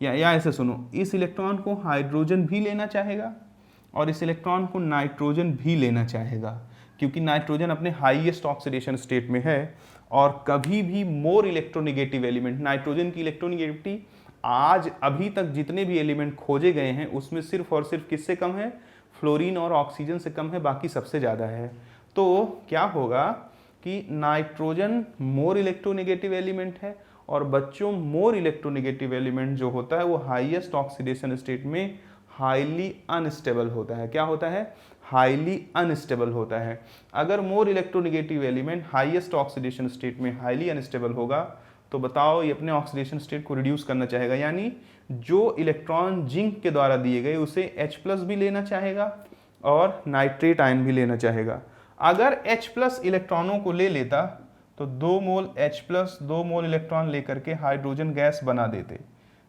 A: या ऐसे सुनो, इस इलेक्ट्रॉन को हाइड्रोजन भी लेना चाहेगा और इस इलेक्ट्रॉन को नाइट्रोजन भी लेना चाहेगा, क्योंकि नाइट्रोजन अपने हाईएस्ट ऑक्सीडेशन स्टेट में है। और कभी भी मोर इलेक्ट्रोनिगेटिव एलिमेंट, नाइट्रोजन की इलेक्ट्रोनिगेटिविटी आज अभी तक जितने भी एलिमेंट खोजे गए हैं उसमें सिर्फ और सिर्फ किससे कम है? फ्लोरीन और ऑक्सीजन से कम है, बाकी सबसे ज़्यादा है। तो क्या होगा कि नाइट्रोजन मोर इलेक्ट्रोनिगेटिव एलिमेंट है और बच्चों मोर इलेक्ट्रोनिगेटिव एलिमेंट जो होता है वो हाईएस्ट ऑक्सीडेशन स्टेट में हाईली अनस्टेबल होता है। क्या होता है? हाईली अनस्टेबल होता है। अगर more electronegative element highest oxidation state में हाईली अनस्टेबल होगा तो बताओ ये अपने ऑक्सीडेशन स्टेट को रिड्यूस करना चाहेगा, यानी जो इलेक्ट्रॉन जिंक के द्वारा दिए गए उसे H+ भी लेना चाहेगा और नाइट्रेट आयन भी लेना चाहेगा। अगर H+ इलेक्ट्रॉनों को ले लेता तो 2 मोल H+ 2 मोल इलेक्ट्रॉन लेकर के हाइड्रोजन गैस बना देते,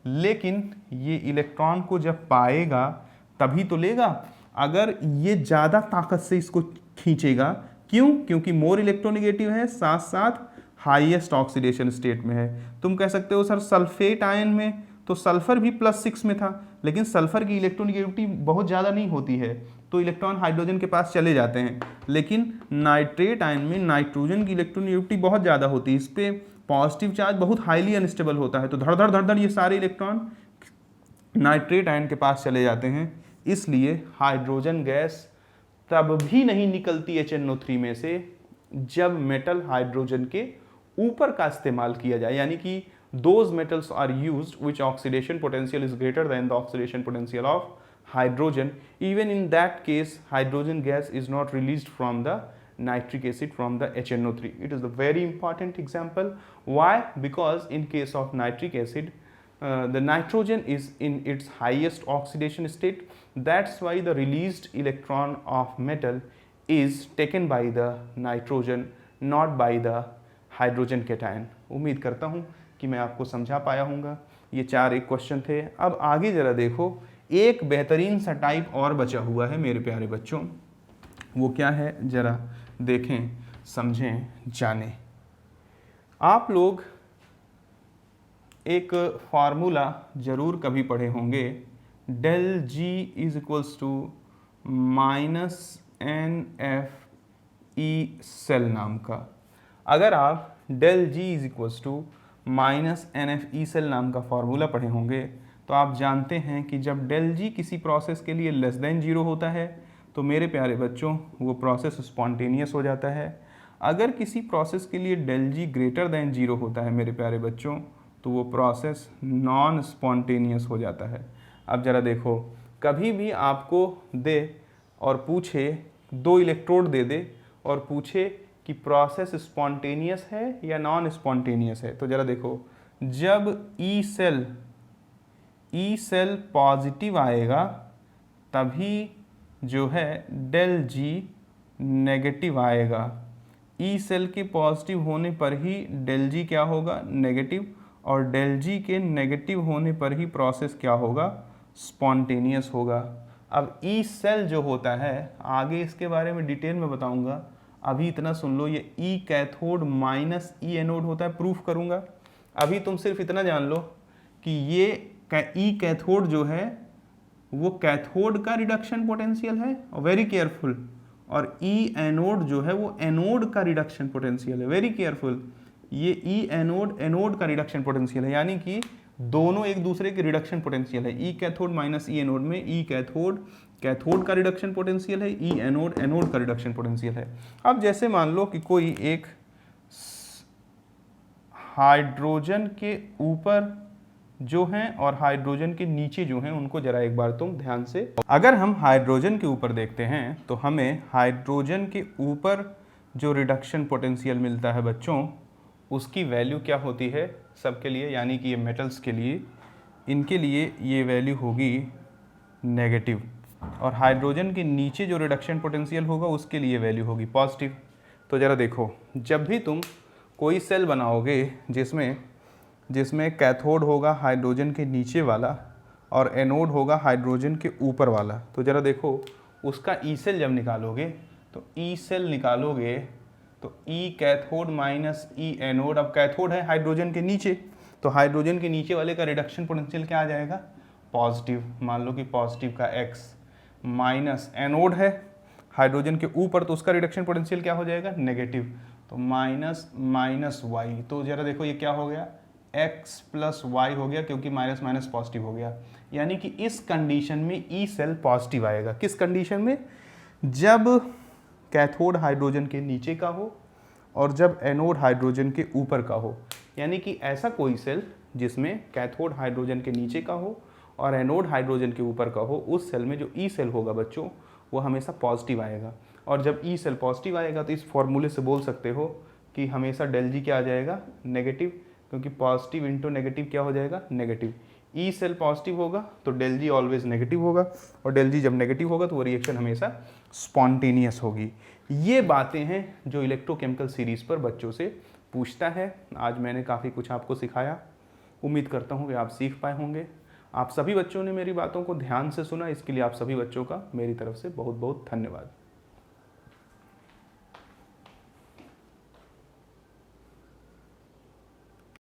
A: लेकिन ये इलेक्ट्रॉन को जब पाएगा तभी तो लेगा। अगर ये ज़्यादा ताकत से इसको खींचेगा, क्यों? क्योंकि मोर इलेक्ट्रोनिगेटिव है, साथ साथ हाईएस्ट ऑक्सीडेशन स्टेट में है। तुम कह सकते हो सर सल्फेट आयन में तो सल्फर भी +6 में था, लेकिन सल्फर की इलेक्ट्रोनिगेटिविटी बहुत ज़्यादा नहीं होती है तो इलेक्ट्रॉन हाइड्रोजन के पास चले जाते हैं। लेकिन नाइट्रेट आयन में नाइट्रोजन की इलेक्ट्रोनिगेटिविटी बहुत ज़्यादा होती है, इस पर पॉजिटिव चार्ज बहुत हाईली अनस्टेबल होता है, तो धड़ धड़ ये सारे इलेक्ट्रॉन नाइट्रेट आयन के पास चले जाते हैं। इसलिए हाइड्रोजन गैस तब भी नहीं निकलती HNO3 में से जब मेटल हाइड्रोजन के ऊपर का इस्तेमाल किया जाए, यानी कि those metals are used which oxidation potential is greater than the oxidation potential of hydrogen. Even in that case hydrogen gas is not released from the nitric acid from the HNO3. It is a very important example. Why? Because in case of nitric acid the nitrogen is in its highest oxidation state. That's why the released electron of metal is taken by the nitrogen, not by the hydrogen cation. उम्मीद करता हूँ कि मैं आपको समझा पाया हूँगा। ये 4 एक क्वेश्चन थे। अब आगे ज़रा देखो, एक बेहतरीन सा टाइप और बचा हुआ है मेरे प्यारे बच्चों, वो क्या है ज़रा देखें, समझें, जानें। आप लोग एक फार्मूला ज़रूर कभी पढ़े होंगे, del G is equals to minus n F E cell नाम का। अगर आप del G is equals to minus n F E cell नाम का फार्मूला पढ़े होंगे तो आप जानते हैं कि जब डेल जी किसी प्रोसेस के लिए लेस देन जीरो होता है तो मेरे प्यारे बच्चों वो प्रोसेस स्पॉन्टेनियस हो जाता है। अगर किसी प्रोसेस के लिए डेल जी ग्रेटर देन जीरो होता है मेरे प्यारे बच्चों तो वो प्रोसेस नॉन स्पॉन्टेनियस हो जाता है। अब ज़रा देखो, कभी भी आपको दे और पूछे, 2 इलेक्ट्रोड दे दे और पूछे कि प्रोसेस स्पॉन्टेनियस है या नॉन स्पॉन्टेनियस है, तो ज़रा देखो, जब ई सेल पॉजिटिव आएगा तभी जो है डेल जी नेगेटिव आएगा। ई सेल के पॉजिटिव होने पर ही डेल जी क्या होगा, नेगेटिव, और डेल जी के नेगेटिव होने पर ही प्रोसेस क्या होगा, स्पॉन्टेनियस होगा। अब ई सेल जो होता है, आगे इसके बारे में डिटेल में बताऊंगा, अभी इतना सुन लो, ये ई कैथोड माइनस ई एनोड होता है, प्रूफ करूंगा। अभी तुम सिर्फ इतना जान लो कि ये ई कैथोड जो है वो कैथोड का रिडक्शन पोटेंशियल है, और वेरी केयरफुल, और ई एनोड जो है वो एनोड का रिडक्शन पोटेंशियल है, वेरी केयरफुल। ये ई एनोड का रिडक्शन पोटेंशियल है, यानी कि दोनों एक दूसरे के रिडक्शन पोटेंशियल है। ई कैथोड माइनस ई एनोड में ई कैथोड का रिडक्शन पोटेंशियल है, ई एनोड का रिडक्शन पोटेंशियल है। अब जैसे मान लो कि कोई एक हाइड्रोजन के ऊपर जो हैं और हाइड्रोजन के नीचे जो हैं उनको जरा एक बार तुम ध्यान से, अगर हम हाइड्रोजन के ऊपर देखते हैं तो हमें हाइड्रोजन के ऊपर जो रिडक्शन पोटेंशियल मिलता है बच्चों, उसकी वैल्यू क्या होती है सबके लिए, यानी कि ये मेटल्स के लिए, इनके लिए ये वैल्यू होगी नेगेटिव, और हाइड्रोजन के नीचे जो रिडक्शन पोटेंशियल होगा उसके लिए वैल्यू होगी पॉजिटिव। तो ज़रा देखो, जब भी तुम कोई सेल बनाओगे जिसमें कैथोड होगा हाइड्रोजन के नीचे वाला और एनोड होगा हाइड्रोजन के ऊपर वाला, तो ज़रा देखो उसका ई सेल जब निकालोगे तो ई सेल निकालोगे तो ई कैथोड माइनस ई एनोड, अब कैथोड है हाइड्रोजन के नीचे तो हाइड्रोजन के नीचे वाले का रिडक्शन पोटेंशियल क्या आ जाएगा, पॉजिटिव, मान लो कि पॉजिटिव का x, माइनस एनोड है हाइड्रोजन के ऊपर तो उसका रिडक्शन पोटेंशियल क्या हो जाएगा, नेगेटिव, तो माइनस वाई। तो ज़रा देखो ये क्या हो गया, x प्लस वाई हो गया, क्योंकि माइनस माइनस पॉजिटिव हो गया, यानी कि इस कंडीशन में ई सेल पॉजिटिव आएगा। किस कंडीशन में, जब कैथोड हाइड्रोजन के नीचे का हो और जब एनोड हाइड्रोजन के ऊपर का हो, यानी कि ऐसा कोई सेल जिसमें कैथोड हाइड्रोजन के नीचे का हो और एनोड हाइड्रोजन के ऊपर का हो, उस सेल में जो ई सेल होगा बच्चों वो हमेशा पॉजिटिव आएगा। और जब ई सेल पॉजिटिव आएगा तो इस फॉर्मूले से बोल सकते हो कि हमेशा डेल जी क्या आ जाएगा, नेगेटिव, क्योंकि पॉजिटिव इंटू नेगेटिव क्या हो जाएगा, नेगेटिव। ई सेल पॉजिटिव होगा तो डेल जी ऑलवेज नेगेटिव होगा, और डेल जी जब नेगेटिव होगा तो वो रिएक्शन हमेशा स्पॉन्टेनियस होगी। ये बातें हैं जो इलेक्ट्रोकेमिकल सीरीज़ पर बच्चों से पूछता है। आज मैंने काफ़ी कुछ आपको सिखाया, उम्मीद करता हूँ कि आप सीख पाए होंगे। आप सभी बच्चों ने मेरी बातों को ध्यान से सुना, इसके लिए आप सभी बच्चों का मेरी तरफ से बहुत बहुत धन्यवाद।